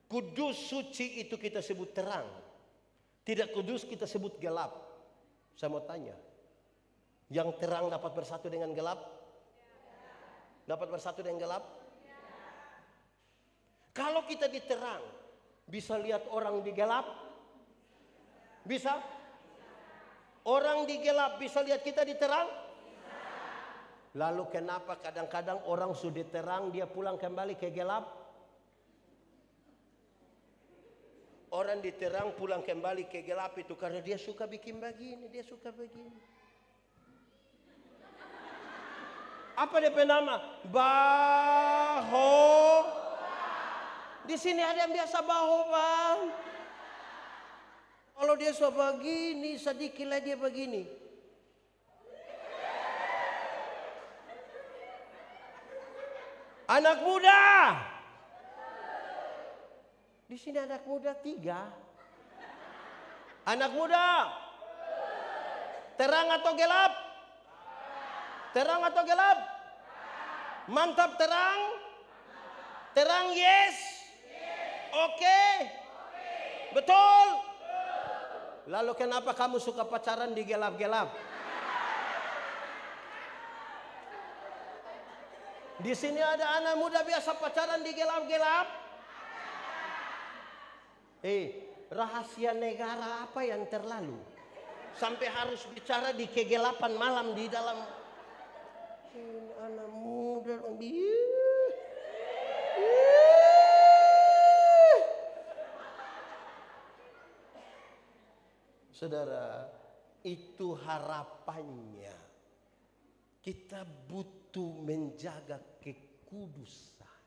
kudus suci itu kita sebut terang. Tidak kudus kita sebut gelap. Saya mau tanya. Yang terang dapat bersatu dengan gelap? Dapat bersatu dengan gelap? Kalau kita di terang, bisa lihat orang di gelap? Bisa? Orang di gelap bisa lihat kita di terang? Lalu kenapa kadang-kadang orang sudah terang dia pulang kembali ke gelap? Orang di terang pulang kembali ke gelap itu karena dia suka bikin begini, dia suka begini. Apa DP nama? Baho. Di sini ada yang biasa baho, Bang. Kalau dia suka begini, sedikit lah dia begini. Anak muda. Di sini anak muda 3. Anak muda. Terang atau gelap? Terang atau gelap? Mantap terang? Terang yes? Oke? Betul? Lalu kenapa kamu suka pacaran di gelap-gelap? Di sini ada anak muda biasa pacaran di gelap-gelap? Rahasia negara apa yang terlalu? Sampai harus bicara di kegelapan malam di dalam. Ini anak muda. Saudara, itu harapannya. Kita butuh menjaga kekudusan.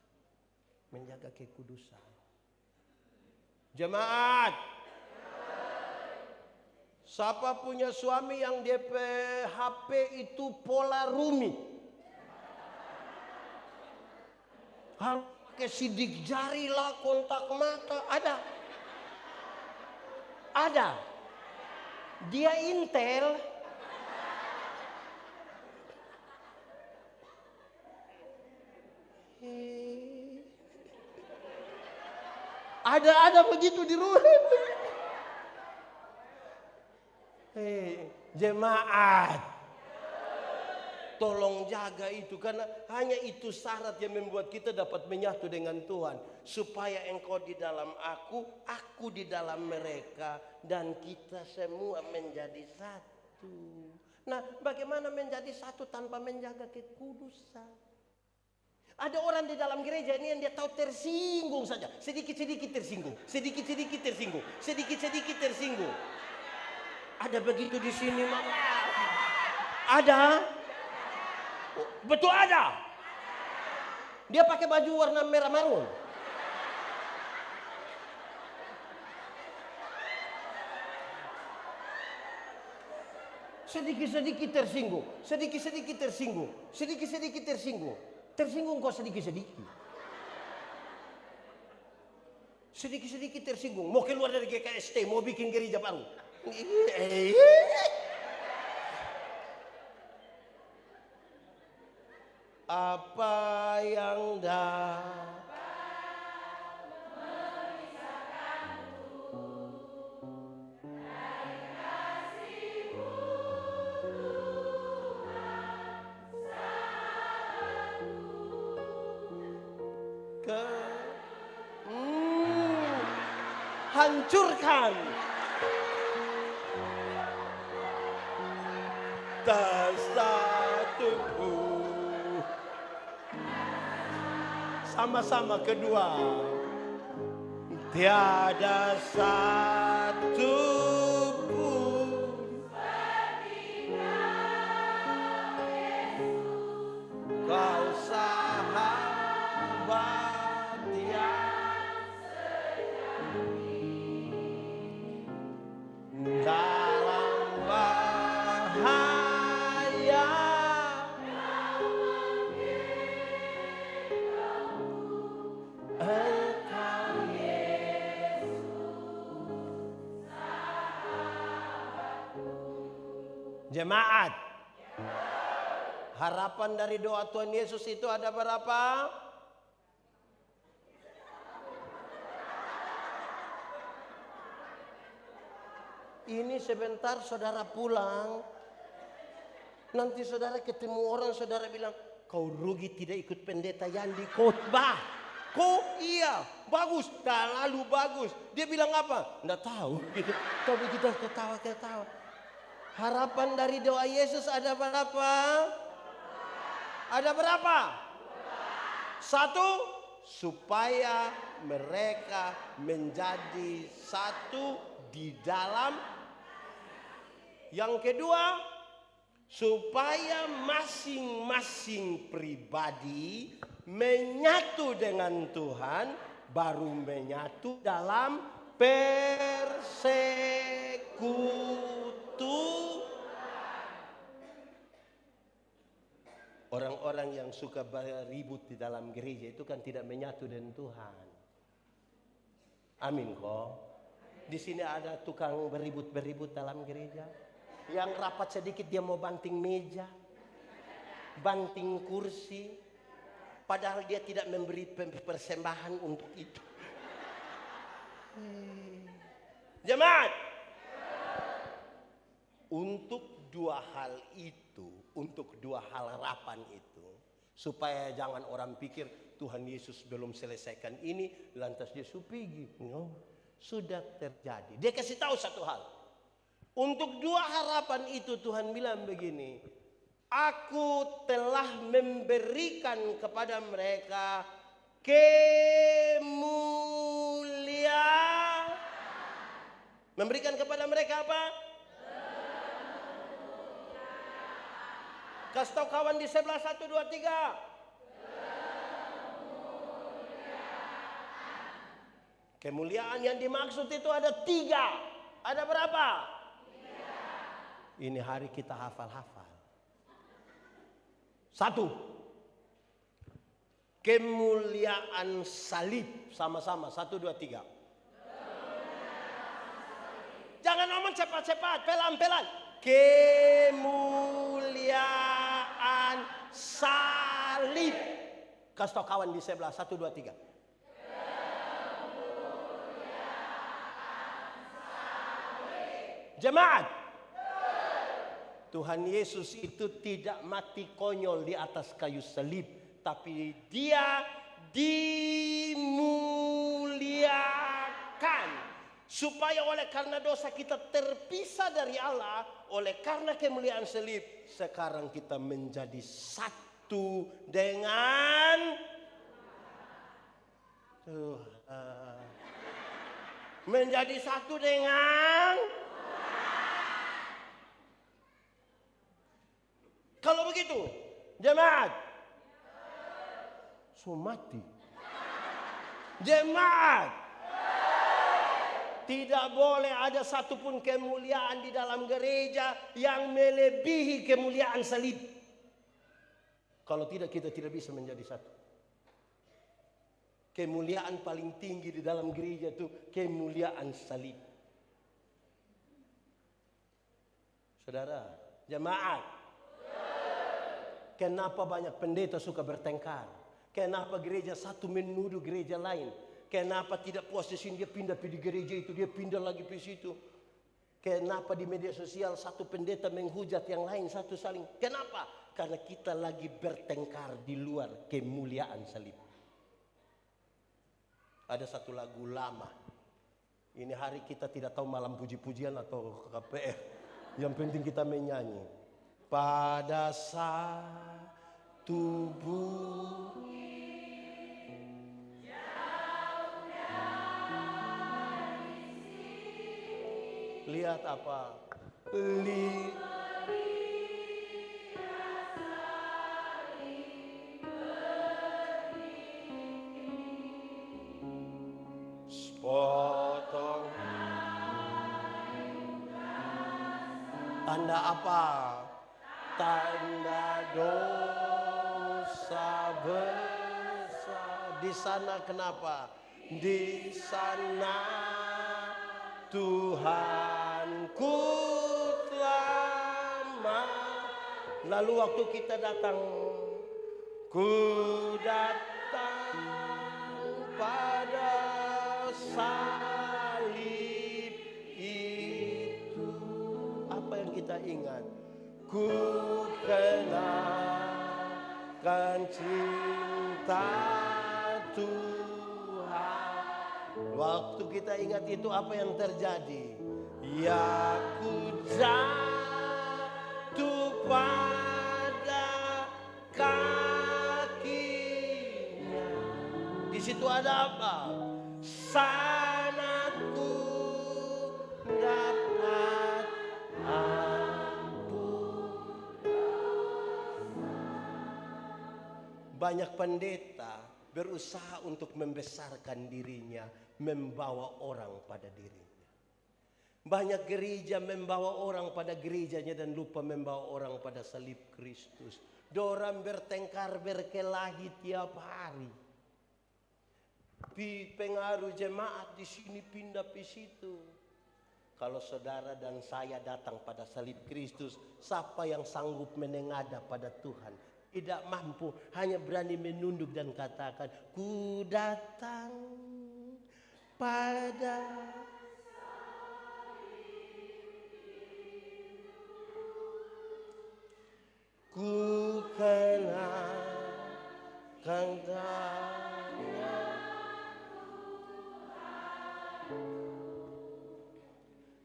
Menjaga kekudusan. Jemaat. Siapa punya suami yang DP HP itu pola rumi? Harus pakai sidik jari lah, kontak mata. Ada. Ada. Dia Intel. Ada begitu di rumah. Jemaat, tolong jaga itu, karena hanya itu syarat yang membuat kita dapat menyatu dengan Tuhan, supaya engkau di dalam aku di dalam mereka, dan kita semua menjadi satu. Nah, bagaimana menjadi satu tanpa menjaga kekudusan? Ada orang di dalam gereja ini yang dia tahu tersinggung saja. Sedikit-sedikit tersinggung. Sedikit-sedikit tersinggung. Sedikit-sedikit tersinggung. Ada begitu di sini, Mama? Ada? Betul ada. Dia pakai baju warna merah marun. Sedikit-sedikit tersinggung. Sedikit-sedikit tersinggung. Sedikit-sedikit tersinggung. Tersinggung kok sedikit-sedikit. Sedikit-sedikit tersinggung. Mau keluar dari GKST, mau bikin gereja baru. Apa yang hancurkan satu. Sama-sama kedua. Tiada satu pun kau sahabat yang dalam bahaya. Engkau Yesus sahabatku. Jemaat, harapan dari doa Tuhan Yesus itu ada berapa? Ini sebentar saudara pulang, nanti saudara ketemu orang, saudara bilang, kau rugi tidak ikut pendeta Yandi khotbah. Kok iya, bagus, terlalu bagus. Dia bilang apa? Nggak tahu. Gitu. Tapi kita ketawa-ketawa. Harapan dari doa Yesus ada berapa? Ada berapa? 1, supaya mereka menjadi satu di dalam. Yang kedua, supaya masing-masing pribadi menyatu dengan Tuhan, baru menyatu dalam persekutuan. Orang-orang yang suka beribut di dalam gereja itu kan tidak menyatu dengan Tuhan. Amin kok. Di sini ada tukang beribut dalam gereja. Yang rapat sedikit dia mau banting meja, banting kursi. Padahal dia tidak memberi persembahan untuk itu. Jemaat, untuk dua hal harapan itu, supaya jangan orang pikir Tuhan Yesus belum selesaikan ini, lantas Yesus pergi. No, sudah terjadi. Dia kasih tahu satu hal. Untuk dua harapan itu Tuhan bilang begini, aku telah memberikan kepada mereka kemuliaan. Memberikan kepada mereka apa? Kasih tahu kawan di sebelah 1, 2, 3. Kemuliaan yang dimaksud itu ada 3. Ada berapa? 3. Ini hari kita hafal-hafal. 1. Kemuliaan salib. Sama-sama. 1, 2, 3. Jangan ngomong cepat-cepat. Pelan-pelan. Kemuliaan salib. Kasih tahu kawan di sebelah 1, 2, 3. Jemaat, Tuhan Yesus itu tidak mati konyol di atas kayu salib, tapi dia dimuliakan. Supaya oleh karena dosa kita terpisah dari Allah, oleh karena kemuliaan salib, sekarang kita menjadi satu dengan Tuhan. Menjadi satu dengan. Kalau begitu, jemaat, so mati. Jemaat, tidak boleh ada satupun kemuliaan di dalam gereja yang melebihi kemuliaan salib. Kalau tidak, kita tidak bisa menjadi satu. Kemuliaan paling tinggi di dalam gereja itu kemuliaan salib. Saudara, jemaat, kenapa banyak pendeta suka bertengkar? Kenapa gereja satu menuduh gereja lain? Kenapa tidak puas di sini dia pindah di gereja itu, dia pindah lagi di situ? Kenapa di media sosial satu pendeta menghujat yang lain, satu saling? Kenapa? Karena kita lagi bertengkar di luar kemuliaan salib. Ada satu lagu lama. Ini hari kita tidak tahu malam puji-pujian atau KPR. Yang penting kita menyanyi. Pada satu bumi jauh dari sini. Lihat apa? Sepotong tanda apa? Tanda dosa besar. Di sana kenapa? Di sana Tuhanku telah. Lalu waktu kita datang, ku datang pada salib itu. Apa yang kita ingat? Ku kenalkan cinta Tuhan. Waktu kita ingat itu, apa yang terjadi? Ya, ku jatuh pada kakinya. Di situ ada apa? Sana ku dapat banyak pendeta berusaha untuk membesarkan dirinya, membawa orang pada dirinya. Banyak gereja membawa orang pada gerejanya dan lupa membawa orang pada salib Kristus. Dorang bertengkar berkelahi tiap hari. Pengaruh jemaat di sini pindah ke situ. Kalau saudara dan saya datang pada salib Kristus, siapa yang sanggup menengadah pada Tuhan? Tidak mampu, hanya berani menunduk dan katakan, ku datang pada ku kenakan tanya,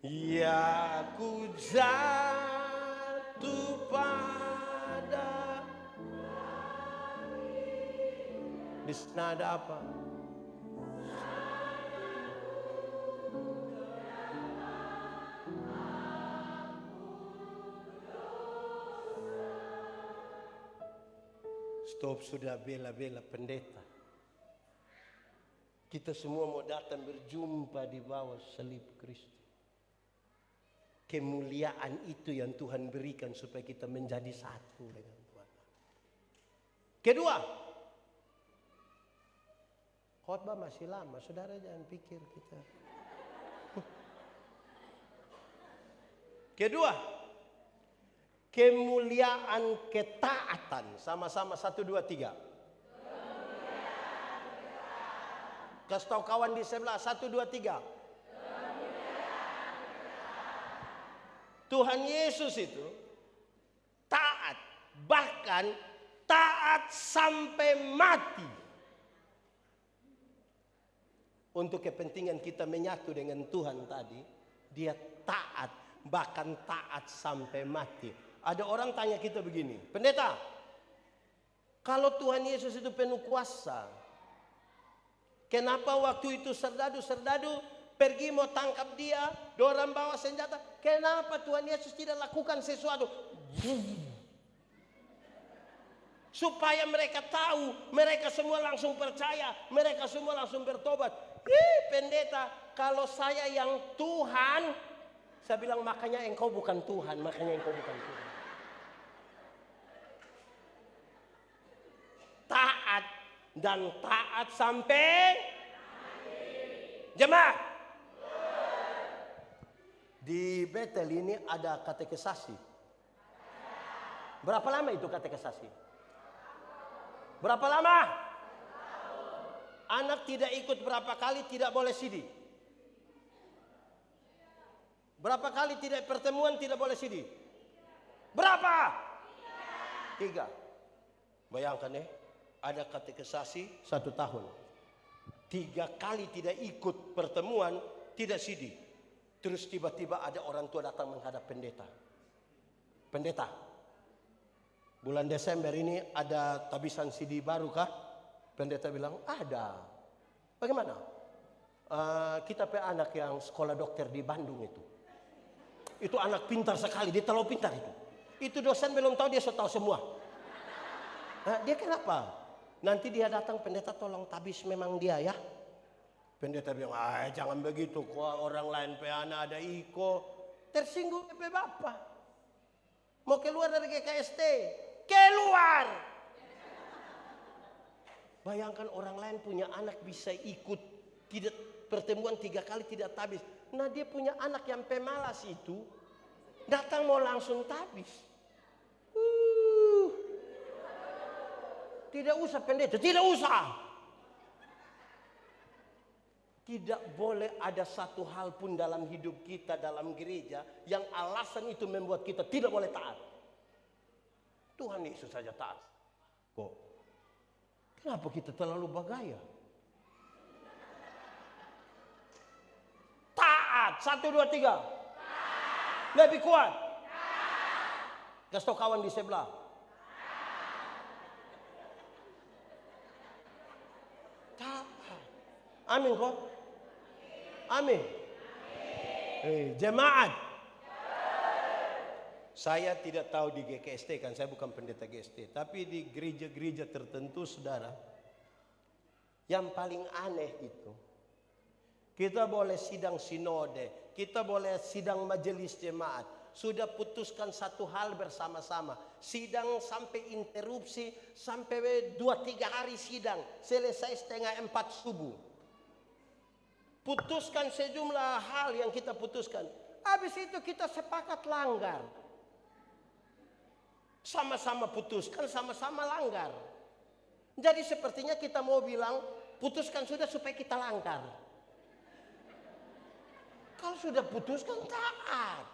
ya ku jatuh pada. Di sana ada apa? Stop sudah bela-bela pendeta. Kita semua mau datang berjumpa di bawah salib Kristus. Kemuliaan itu yang Tuhan berikan supaya kita menjadi satu dengan Tuhan. Kedua, khotbah masih lama, saudara jangan pikir kita. Kedua, kemuliaan ketaatan. Sama-sama 1, 2, 3. Kasih tahu kawan di sebelah 1, 2, 3. Tuhan Yesus itu taat, bahkan taat sampai mati. Untuk kepentingan kita menyatu dengan Tuhan tadi, dia taat, bahkan taat sampai mati. Ada orang tanya kita begini, pendeta, kalau Tuhan Yesus itu penuh kuasa, kenapa waktu itu serdadu-serdadu pergi mau tangkap dia, dorang bawa senjata, kenapa Tuhan Yesus tidak lakukan sesuatu? Supaya mereka tahu, mereka semua langsung percaya, mereka semua langsung bertobat. Pendeta, kalau saya yang Tuhan, saya bilang makanya engkau bukan Tuhan, makanya engkau bukan Tuhan. Taat dan taat sampai jemaat. Di Betel ini ada katekisasi. Berapa lama itu katekisasi? Berapa lama? Anak tidak ikut berapa kali tidak boleh sidi. Berapa kali tidak pertemuan tidak boleh sidi? Berapa? 3. Bayangkan ya, ada katekisasi 1 tahun. 3 kali tidak ikut pertemuan, tidak sidi. Terus tiba-tiba ada orang tua datang menghadap pendeta. Pendeta, bulan Desember ini ada tabisan sidi baru kah? Pendeta bilang, ada. Bagaimana? Kita punya anak yang sekolah dokter di Bandung itu. Itu anak pintar sekali, dia terlalu pintar itu. Itu dosen belum tahu, dia sudah tahu semua. Dia kenapa? Nanti dia datang, pendeta tolong tabis memang dia ya. Pendeta bilang, jangan begitu, kok orang lain pe anak ada iko. Tersinggung pe bapak. Mau keluar dari GKST, keluar. Bayangkan orang lain punya anak bisa ikut tidak pertemuan 3 kali tidak tabis. Nah dia punya anak yang pemalas itu datang mau langsung tabis. Tidak usah pendeta, tidak usah. Tidak boleh ada satu hal pun dalam hidup kita dalam gereja yang alasan itu membuat kita tidak boleh taat. Tuhan Yesus saja taat. Kok? Kenapa kita terlalu bagaya? Taat. 1, 2, 3. Taat. Lebih kuat. Kasih tahu kawan di sebelah. Taat. Amin kok. Amin. Jemaat. Saya tidak tahu di GKST kan, saya bukan pendeta GST. Tapi di gereja-gereja tertentu saudara, yang paling aneh itu, kita boleh sidang sinode, kita boleh sidang majelis jemaat. sudah putuskan satu hal bersama-sama. Sidang sampai interupsi, sampai 2-3 hari sidang. Selesai 3:30 subuh. Putuskan sejumlah hal yang kita putuskan. Habis itu kita sepakat langgar. Sama-sama putuskan, sama-sama langgar. Jadi sepertinya kita mau bilang, putuskan sudah supaya kita langgar. Kalau sudah putuskan taat.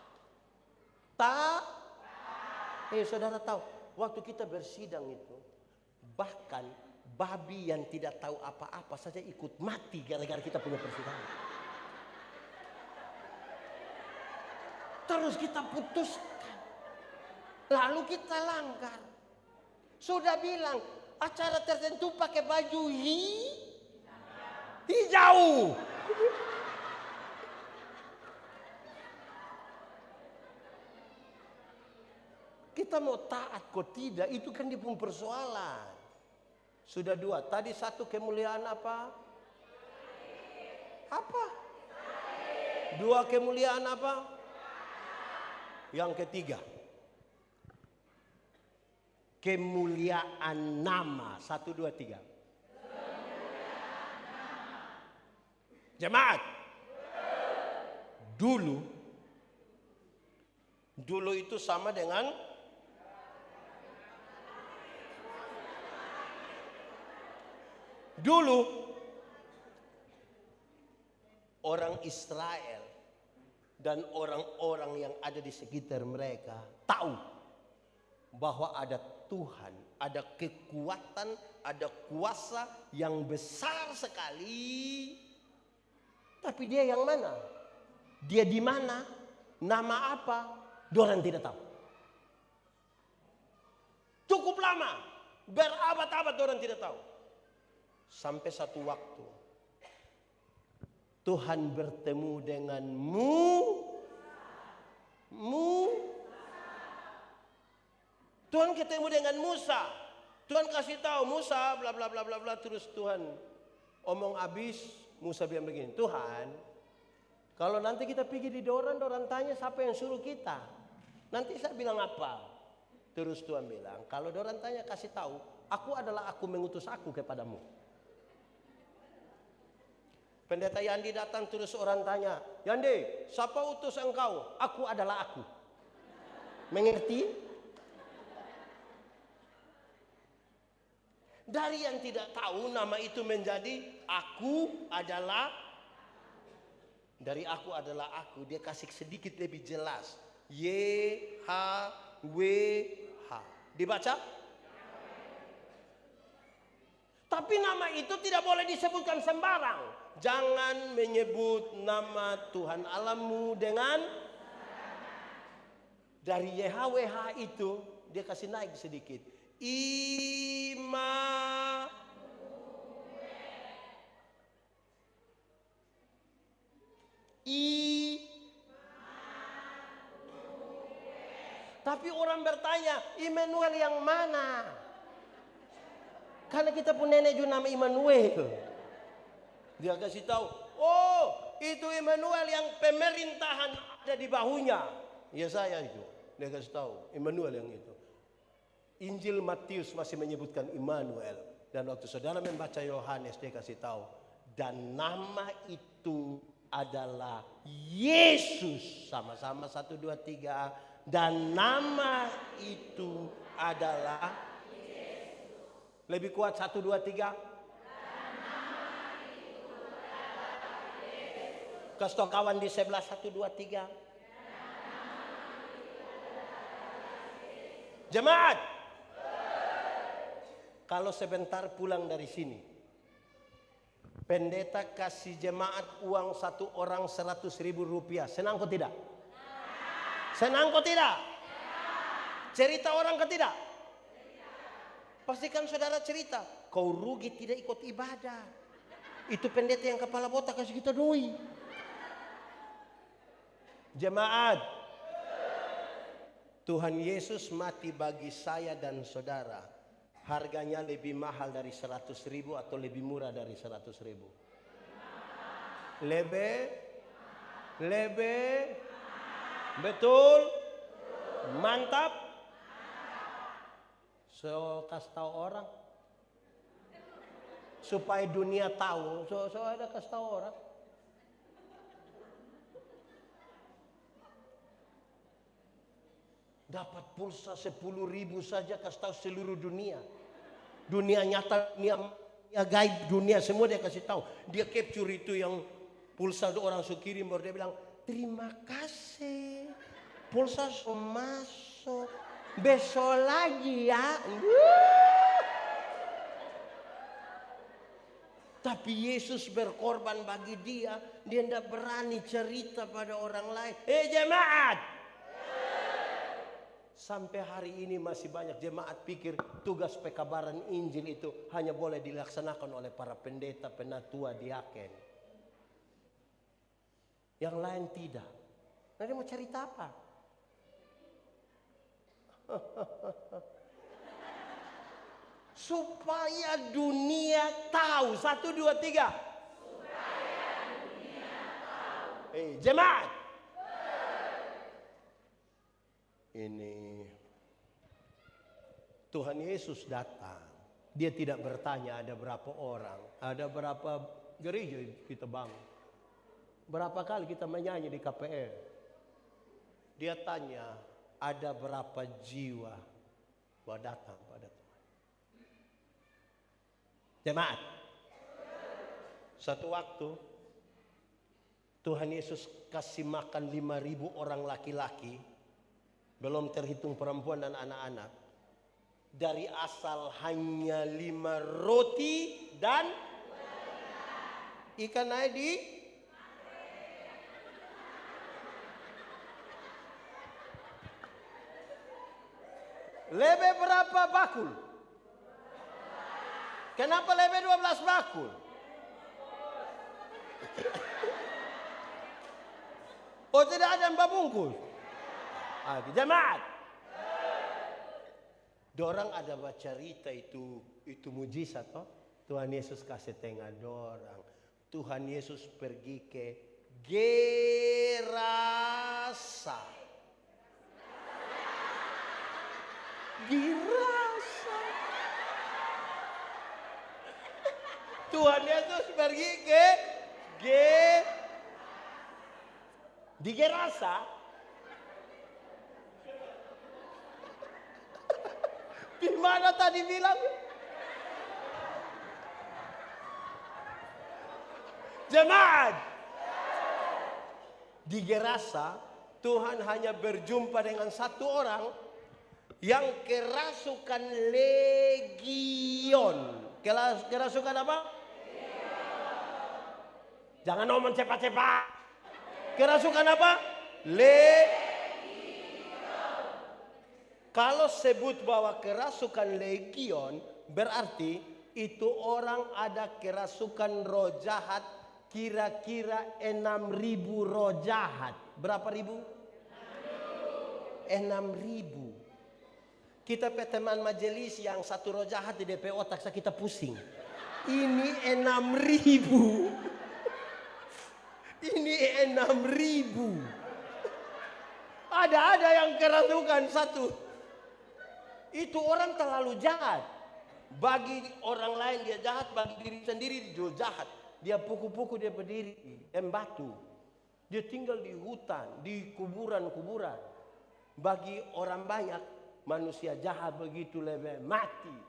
Saudara tahu, waktu kita bersidang itu, bahkan babi yang tidak tahu apa-apa saja ikut mati gara-gara kita punya persidangan. Terus kita putuskan, lalu kita langgar. Sudah bilang acara tertentu pakai baju hijau. Kita mau taat kok tidak, itu kan dia pun persoalan. Sudah 2, tadi 1 kemuliaan apa? Apa? 2 kemuliaan apa? Yang ketiga, kemuliaan nama. 1, 2, 3. Jemaat. Dulu itu sama dengan dulu orang Israel dan orang-orang yang ada di sekitar mereka tahu bahwa ada Tuhan, ada kekuatan, ada kuasa yang besar sekali. Tapi dia yang mana? Dia di mana? Nama apa? Dorang tidak tahu. Cukup lama, berabad-abad dorang tidak tahu. Sampai satu waktu Tuhan bertemu dengan Tuhan ketemu dengan Musa. Tuhan kasih tahu Musa bla bla bla bla bla, terus Tuhan omong habis, Musa bilang begini, Tuhan, kalau nanti kita pergi di dorang tanya siapa yang suruh kita. Nanti saya bilang apa? Terus Tuhan bilang, kalau dorang tanya kasih tahu, aku adalah aku mengutus aku kepadamu. Pendeta Yandi datang, terus orang tanya, Yandi, siapa utus engkau? Aku adalah aku. Mengerti? Dari yang tidak tahu nama itu menjadi aku adalah. Dari aku adalah aku, dia kasih sedikit lebih jelas. YHWH. Dibaca? Tapi nama itu tidak boleh disebutkan sembarang. Jangan menyebut nama Tuhan Allahmu dengan. Dari YHWH itu dia kasih naik sedikit. Tapi orang bertanya, Immanuel yang mana? Karena kita pun nenek juga nama Immanuel. Dia kasih tahu, oh itu Immanuel yang pemerintahan ada di bahunya. Ya saya itu. Dia kasih tahu, Immanuel yang itu. Injil Matius masih menyebutkan Immanuel. Dan waktu saudara membaca Yohanes, dia kasih tahu. Dan nama itu adalah Yesus. Sama-sama 1, 2, 3. Dan nama itu adalah Yesus. Lebih kuat 1, 2, 3. Kasih tahu kawan di sebelah 1, 2, 3. Jemaat. Kalau sebentar pulang dari sini, pendeta kasih jemaat uang satu orang 100.000 rupiah. Senang kok tidak? Senang kok tidak? Cerita orang kok tidak? Pastikan saudara cerita. Kau rugi tidak ikut ibadah. Itu pendeta yang kepala botak kasih kita duit. Jemaat, Tuhan Yesus mati bagi saya dan saudara. Harganya lebih mahal dari 100.000 atau lebih murah dari 100.000? Lebih? Betul? Mantap. So kasih tahu orang. Supaya dunia tahu. So ada kasih tahu orang. Dapat pulsa 10.000 saja kasih tahu seluruh dunia. Dunia nyata, dunia gaib, dunia semua dia kasih tahu. Dia capture itu yang pulsa orang kirim baru dia bilang, terima kasih. Pulsa masuk. Besok lagi ya. Tapi Yesus berkorban bagi dia. Dia tidak berani cerita pada orang lain. Jemaat. Sampai hari ini masih banyak jemaat pikir tugas pekabaran Injil itu hanya boleh dilaksanakan oleh para pendeta, penatua, diaken. Yang lain tidak. Nah, dia mau cerita apa? Supaya dunia tahu. 1, 2, 3. Supaya dunia tahu. Jemaat. Ini Tuhan Yesus datang. Dia tidak bertanya ada berapa orang, ada berapa gereja kita bangun, berapa kali kita menyanyi di KPR. Dia tanya ada berapa jiwa bahwa datang pada Tuhan. Jemaat, satu waktu Tuhan Yesus kasih makan 5.000 orang laki-laki. Belum terhitung perempuan dan anak-anak. Dari asal hanya 5 roti dan ikan naik di lebih berapa bakul? Kenapa lebih 12 bakul? Oh, tidak ada yang babungkus? Jemaat. Dorang ada baca cerita itu mujizat toh. Tuhan Yesus kasih tengah dorang. Tuhan Yesus pergi ke Gerasa. Tuhan Yesus pergi ke di Gerasa. Di mana tadi bilang? Jemaat. Di Gerasa, Tuhan hanya berjumpa dengan satu orang yang kerasukan legion. Kerasukan apa? Jangan ngomong cepat-cepat. Kerasukan apa? Kalau sebut bahwa kerasukan legion, berarti itu orang ada kerasukan roh jahat, kira-kira 6.000 roh jahat. Berapa ribu? 6.000. Kita teman majelis yang satu roh jahat di DP otak kita pusing. Ini 6.000. Ini 6.000. Ada yang kerasukan satu. Itu orang terlalu jahat. Bagi orang lain dia jahat, bagi diri sendiri dia jahat. Dia pukul-pukul dia berdiri batu. Dia tinggal di hutan, di kuburan-kuburan. Bagi orang banyak manusia jahat begitu lebih mati.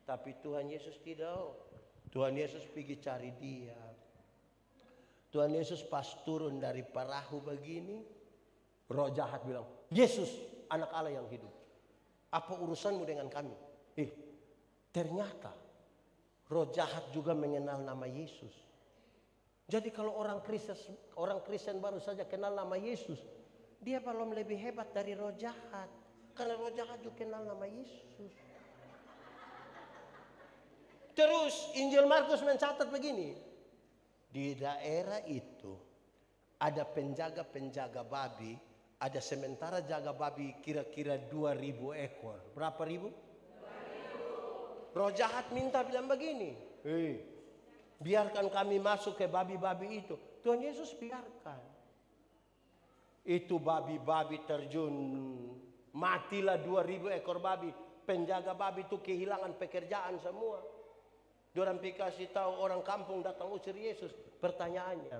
Tapi Tuhan Yesus tidak. Tuhan Yesus pergi cari dia. Tuhan Yesus pas turun dari perahu begini, roh jahat bilang, Yesus anak Allah yang hidup. Apa urusanmu dengan kami? Ternyata roh jahat juga mengenal nama Yesus. Jadi kalau orang Kristen baru saja kenal nama Yesus, dia belum lebih hebat dari roh jahat. Karena roh jahat juga kenal nama Yesus. Terus Injil Markus mencatat begini. Di daerah itu ada penjaga-penjaga babi. Ada sementara jaga babi kira-kira 2.000 ekor. Berapa ribu? 2.000. Roh jahat minta bilang begini. Biarkan kami masuk ke babi-babi itu. Tuhan Yesus biarkan. Itu babi-babi terjun Matilah 2000 ekor babi. Penjaga babi itu kehilangan pekerjaan semua. Dorang kasih tahu orang kampung datang usir Yesus. Pertanyaannya,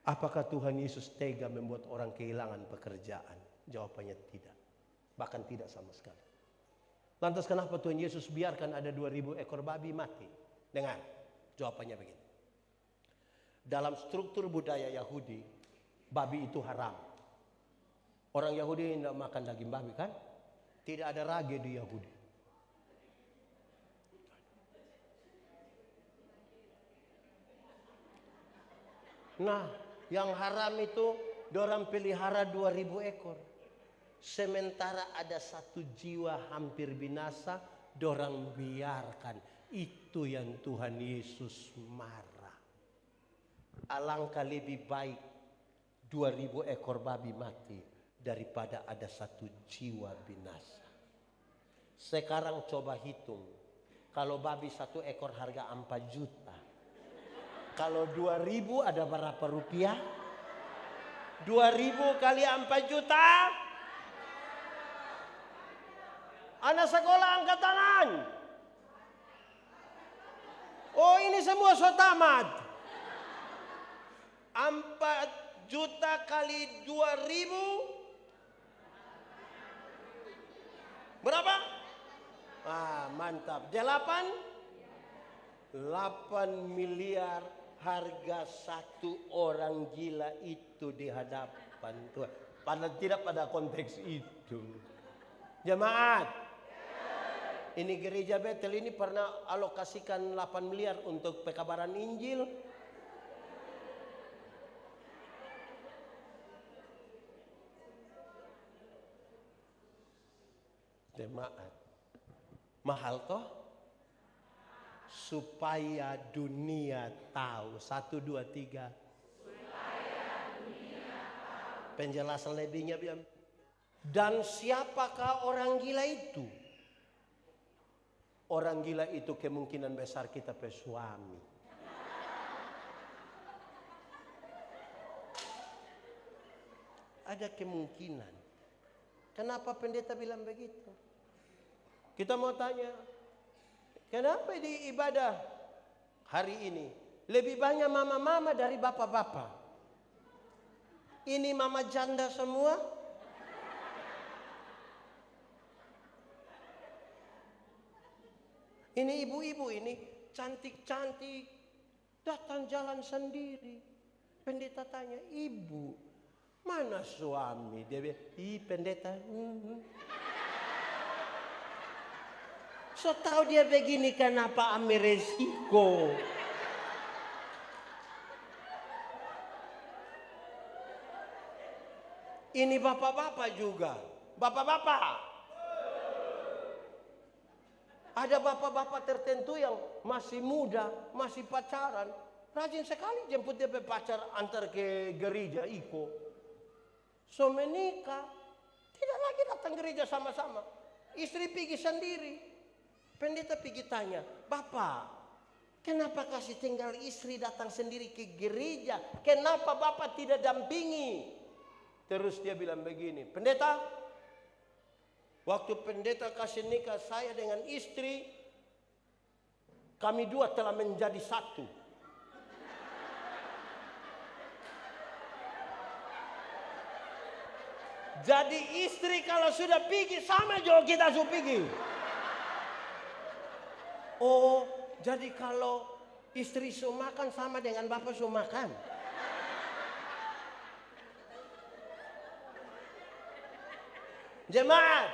apakah Tuhan Yesus tega membuat orang kehilangan pekerjaan? Jawabannya tidak. Bahkan tidak sama sekali. Lantas kenapa Tuhan Yesus biarkan ada 2000 ekor babi mati? Dengar, jawabannya begini. Dalam struktur budaya Yahudi, babi itu haram. Orang Yahudi tidak makan daging babi kan? Tidak ada rage di Yahudi. Nah, yang haram itu dorang pelihara 2000 ekor. Sementara ada 1 jiwa hampir binasa, dorang biarkan. Itu yang Tuhan Yesus marah. Alangkah lebih baik 2000 ekor babi mati daripada ada 1 jiwa binasa. Sekarang coba hitung. Kalau babi 1 ekor harga 4 juta. Kalau 2000 ada berapa rupiah? 2000 kali 4 juta. Anak sekolah angkat tangan. Oh, ini semua so tamat. 4 juta kali 2000. Berapa? Ah, mantap. 8 miliar harga 1 orang gila itu di hadapan Tuhan. Padahal tidak pada konteks itu. Jemaat, ini gereja Betel ini pernah alokasikan 8 miliar untuk pekabaran Injil. Jemaat, mahal toh? Supaya dunia tahu. 1, 2, 3. Supaya dunia tahu. Penjelasan lebihnya biar. Dan siapakah orang gila itu? Orang gila itu kemungkinan besar kita pesuami. Ada kemungkinan. Kenapa pendeta bilang begitu? Kita mau tanya, kenapa di ibadah hari ini lebih banyak mama-mama dari bapak-bapak? Ini mama janda semua? Ini ibu-ibu ini cantik-cantik, datang jalan sendiri. Pendeta tanya, ibu, mana suami? Dia bilang, pendeta. So tahu dia begini kenapa ambil resiko. Ini bapak-bapak juga. Bapak-bapak. Ada bapak-bapak tertentu yang masih muda, masih pacaran. Rajin sekali jemput dia pacar antar ke gereja Iko. So menikah. Tidak lagi datang gereja sama-sama. Istri pergi sendiri. Pendeta pergi tanya, Bapak, kenapa kasih tinggal istri datang sendiri ke gereja? Kenapa Bapak tidak dampingi? Terus dia bilang begini, pendeta, waktu pendeta kasih nikah saya dengan istri, kami dua telah menjadi satu. Jadi istri kalau sudah pergi sama juga kita sudah pergi. Oh, jadi kalau istri suruh makan sama dengan bapak suruh makan. Jemaat,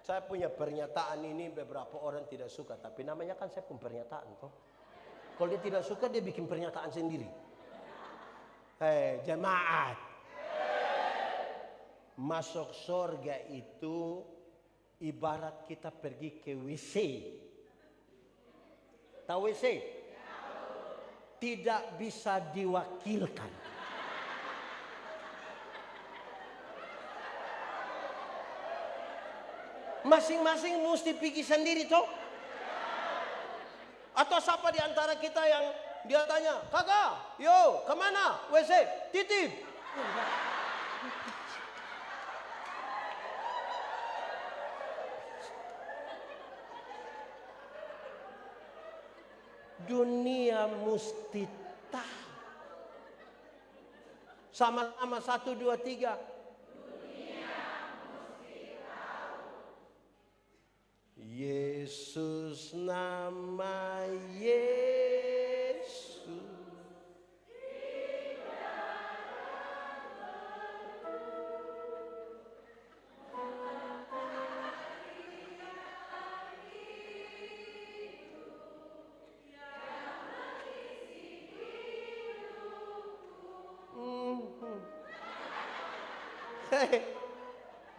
saya punya pernyataan ini beberapa orang tidak suka, tapi namanya kan saya punya pernyataan toh. Kalau dia tidak suka dia bikin pernyataan sendiri. Jemaat, masuk surga itu ibarat kita pergi ke WC. Tahu WC? Tidak bisa diwakilkan. Masing-masing mesti pergi sendiri toh. Atau siapa di antara kita yang dia tanya, kakak, yo kemana? WC, titip. Dunia mesti tahu. Sama-sama 1, 2, 3. Yesus, nama Yesus.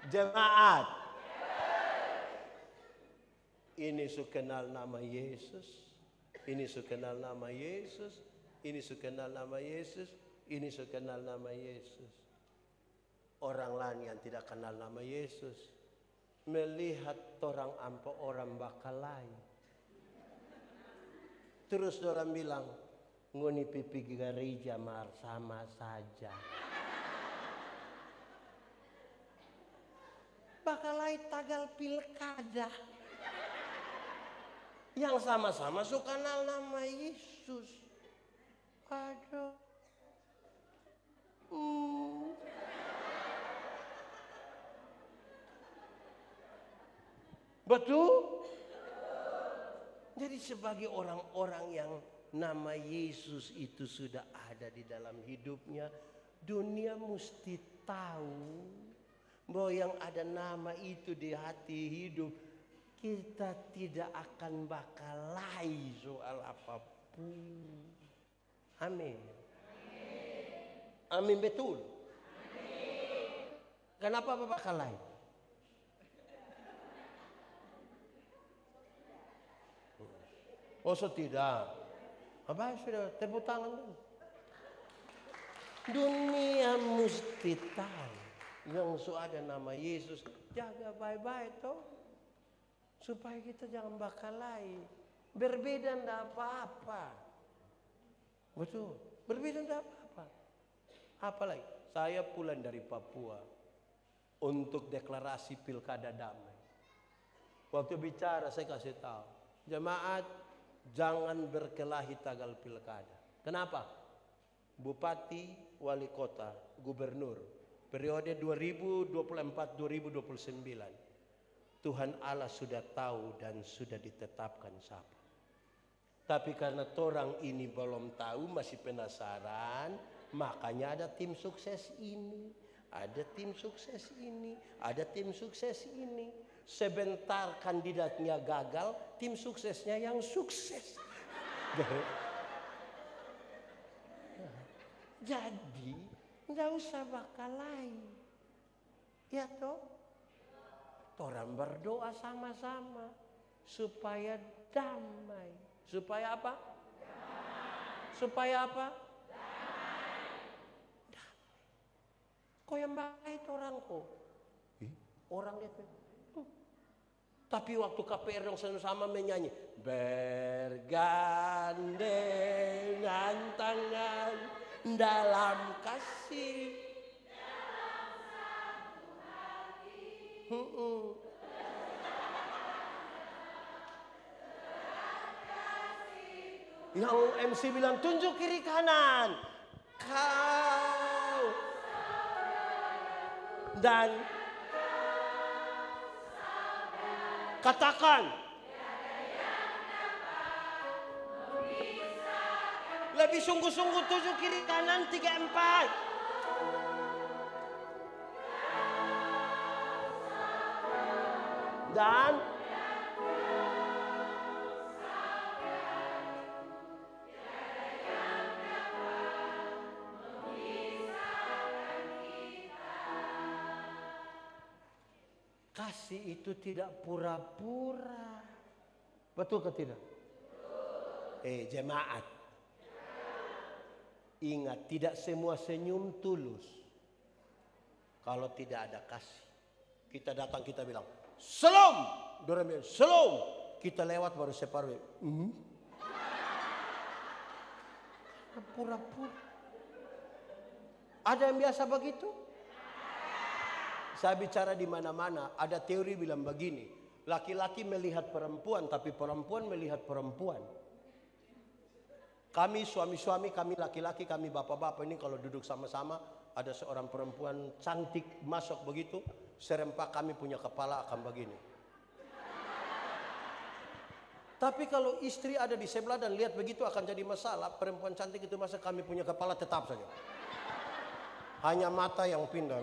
Jemaat, ini su kenal nama Yesus, ini su kenal nama Yesus, ini su kenal nama Yesus, ini su kenal nama Yesus. Orang lain yang tidak kenal nama Yesus melihat orang ampo orang bakal lain. Terus orang bilang, ngoni pipi gereja mar sama saja. Bakal lain tagal pilkada. Yang sama-sama suka kenal nama Yesus. Aduh. Betul? Jadi sebagai orang-orang yang nama Yesus itu sudah ada di dalam hidupnya, dunia mesti tahu bahwa yang ada nama itu di hati hidup, kita tidak akan bakal lain soal apapun. Amin. Amin betul. Amin. Kenapa bakal lain? Oh so tidak. Apa sudah tepuk tangan dulu. Dunia mesti tahu yang ada nama Yesus, jaga baik-baik toh, supaya kita jangan bakal lain. Berbeda ndak apa-apa, betul. Berbeda ndak apa-apa. Apalagi saya pulang dari Papua untuk deklarasi pilkada damai. Waktu bicara saya kasih tahu jemaat jangan berkelahi tagal pilkada. Kenapa? Bupati, wali kota, gubernur periode 2024-2029 Tuhan Allah sudah tahu dan sudah ditetapkan siapa. Tapi karena orang ini belum tahu, masih penasaran, makanya ada tim sukses ini, ada tim sukses ini, ada tim sukses ini. Sebentar kandidatnya gagal, tim suksesnya yang sukses. Jadi nggak usah bakal lain, ya toh. Orang berdoa sama-sama supaya damai. Supaya apa? Damai. Supaya apa? Damai. Kau yang baik orang kok. Orang itu. Tapi waktu KPR yang sama-sama menyanyi, bergandengan tangan dalam kasih, dalam satu hati. Yang MC bilang tunjuk kiri kanan, kau dan katakan lebih sungguh-sungguh, tujuh kiri kanan 3, 4. Dan kasih itu tidak pura-pura. Betul ke tidak? Jemaat. Ingat, tidak semua senyum tulus kalau tidak ada kasih. Kita datang, kita bilang salam, dorang bilang salam, kita lewat baru separuh. Pura-pura. Ada yang biasa begitu? Saya bicara di mana-mana, ada teori bilang begini, laki-laki melihat perempuan tapi perempuan melihat perempuan. Kami suami-suami, kami laki-laki, kami bapak-bapak ini kalau duduk sama-sama, ada seorang perempuan cantik masuk begitu, serempak kami punya kepala akan begini. Tapi kalau istri ada di sebelah dan lihat begitu akan jadi masalah. Perempuan cantik itu masuk, kami punya kepala tetap saja. Hanya mata yang pindah.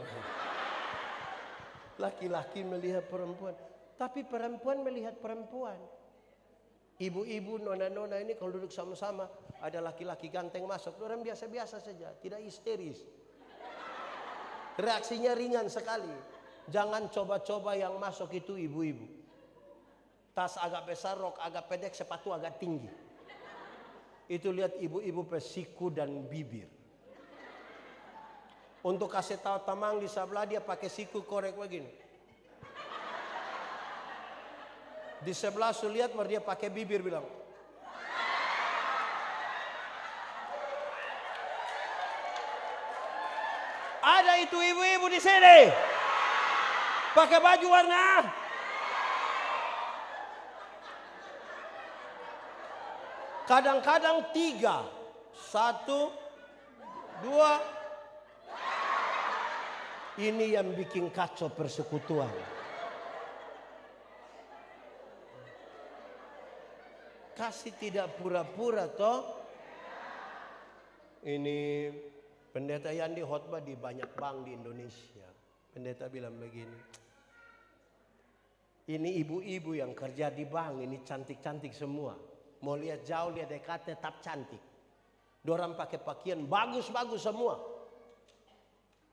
Laki-laki melihat perempuan, tapi perempuan melihat perempuan. Ibu-ibu, nona-nona ini kalau duduk sama-sama, ada laki-laki ganteng masuk, orang biasa-biasa saja, tidak histeris. Reaksinya ringan sekali. Jangan coba-coba yang masuk itu ibu-ibu. Tas agak besar, rok agak pendek, sepatu agak tinggi. Itu lihat ibu-ibu pesiku dan bibir. Untuk kasih tahu tamang di sebelah dia pakai siku korek begini. Di sebelah su lihat dia pakai bibir bilang. Ada itu ibu-ibu di sini. Pakai baju warna. Kadang-kadang 3. 1, 2. Ini yang bikin kacau persekutuan. Kasih tidak pura-pura toh. Ini pendeta Yandi khotbah di banyak bank di Indonesia. Pendeta bilang begini. Ini ibu-ibu yang kerja di bank ini cantik-cantik semua. Mau lihat jauh, lihat dekat tetap cantik. Dorang pakai pakaian bagus-bagus semua.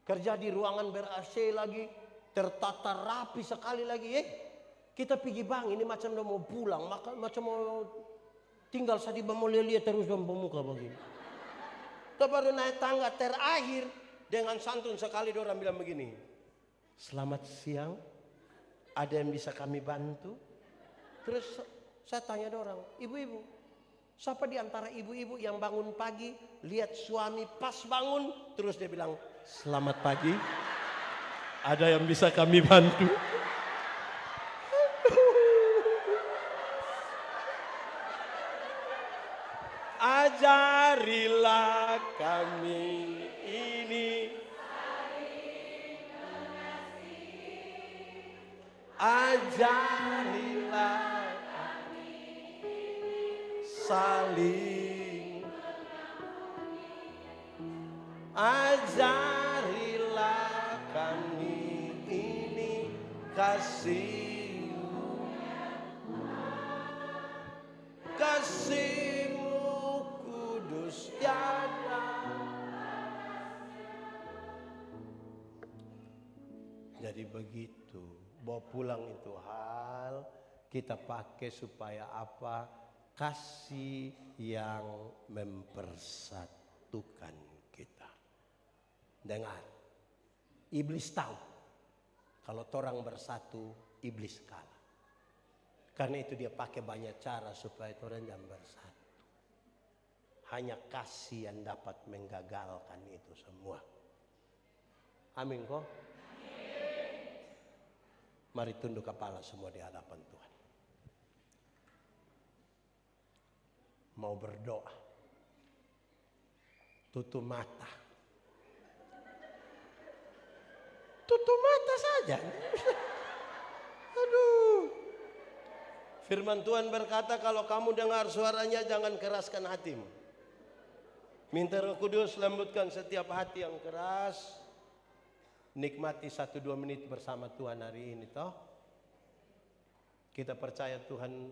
Kerja di ruangan ber-AC lagi, tertata rapi sekali lagi. Kita pergi bank ini macam mau pulang, macam mau tinggal saja mau lihat terus pemuka begini. Kita baru naik tangga terakhir dengan santun sekali dorang bilang begini. Selamat siang, ada yang bisa kami bantu? Terus saya tanya dorang, ibu-ibu, siapa di antara ibu-ibu yang bangun pagi lihat suami pas bangun, terus dia bilang, selamat pagi, ada yang bisa kami bantu? Ajarilah kami ini, ajarilah kami saling, ajarilah kami ini kasih, kasihmu kudus tiada. Jadi begitu, bawa pulang itu hal kita pakai supaya apa? Kasih yang mempersatukan kita. Dengar, iblis tahu kalau orang bersatu, iblis kalah. Karena itu dia pakai banyak cara supaya orang jangan bersatu. Hanya kasih yang dapat menggagalkan itu semua. Amin kok. Mari tunduk kepala semua di hadapan Tuhan. Mau berdoa. Tutup mata. Tutup mata saja. Aduh. Firman Tuhan berkata kalau kamu dengar suaranya jangan keraskan hatimu. Minta Roh Kudus lembutkan setiap hati yang keras. Nikmati 1-2 menit bersama Tuhan hari ini toh. Kita percaya Tuhan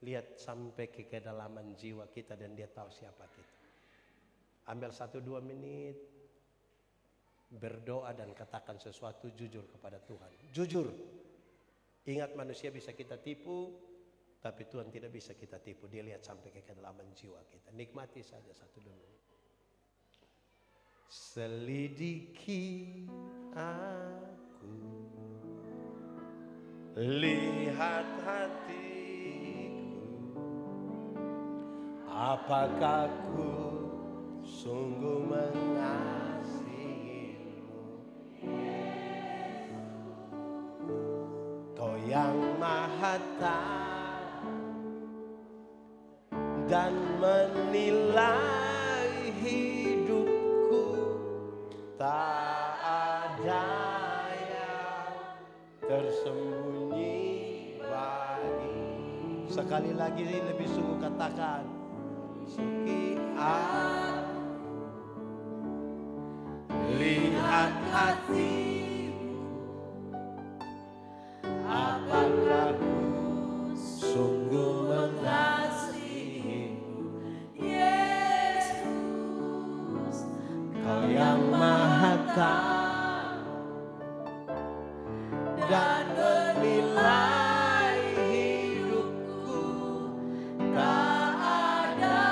lihat sampai ke kedalaman jiwa kita dan dia tahu siapa kita. Ambil 1-2 menit. Berdoa dan katakan sesuatu jujur kepada Tuhan. Jujur. Ingat manusia bisa kita tipu. Tapi Tuhan tidak bisa kita tipu. Dia lihat sampai ke kedalaman jiwa kita. Nikmati saja 1-2 menit. Selidiki aku, lihat hatiku, apakah ku sungguh mengasihimu, Kau yang maha tahu dan menilai hidupku. Tak ada yang tersembunyi bagi. Sekali lagi lebih sungguh katakan, suki lihat hati, apakah sungguh mengasihi Yesus, Kau yang Maha Tahu dan menilai hidupku. Tak ada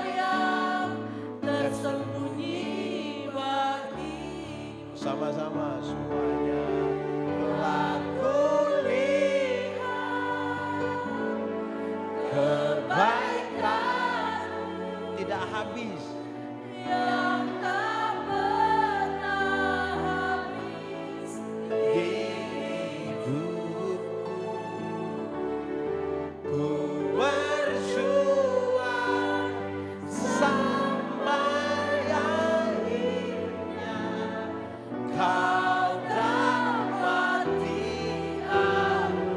yang tersembunyi bagi. Sama-sama semuanya. Aku lihat kebaikan tidak habis, yang tak pernah habis di hidupku. Ku berjuang sampai akhirnya. Kau dapati aku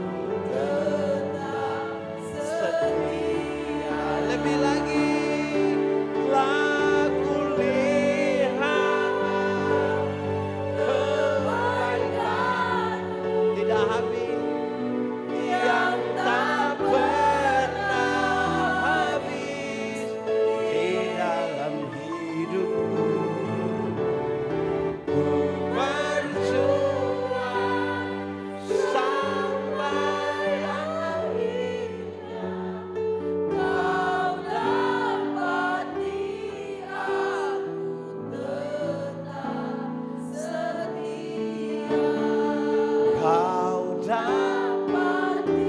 tetap setia. Lebih lagi, telah kulihat kebaikan tidak habis, yang tak pernah habis di dalam hidupku. Ku berjuang sampai akhirnya. Kau dapati aku tetap setia. Kau dapati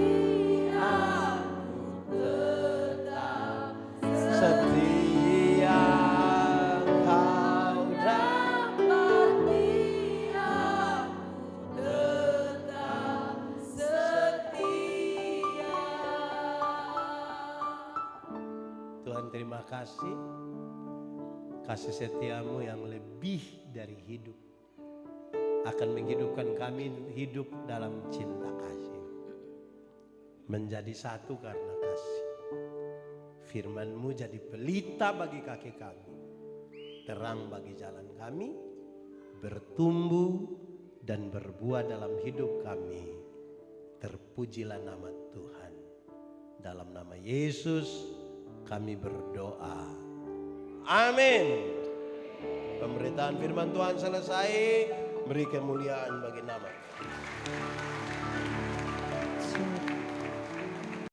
aku tetap setia. Kau dapati aku tetap setia. Tuhan, terima kasih. Kasih setiamu yang lebih dari hidup akan menghidupkan kami hidup dalam cinta kasih. Menjadi satu karena kasih. Firman-Mu jadi pelita bagi kaki kami, terang bagi jalan kami, bertumbuh dan berbuah dalam hidup kami. Terpujilah nama Tuhan. Dalam nama Yesus kami berdoa. Amin. Pemberitaan firman Tuhan selesai. Beri kemuliaan bagi nama.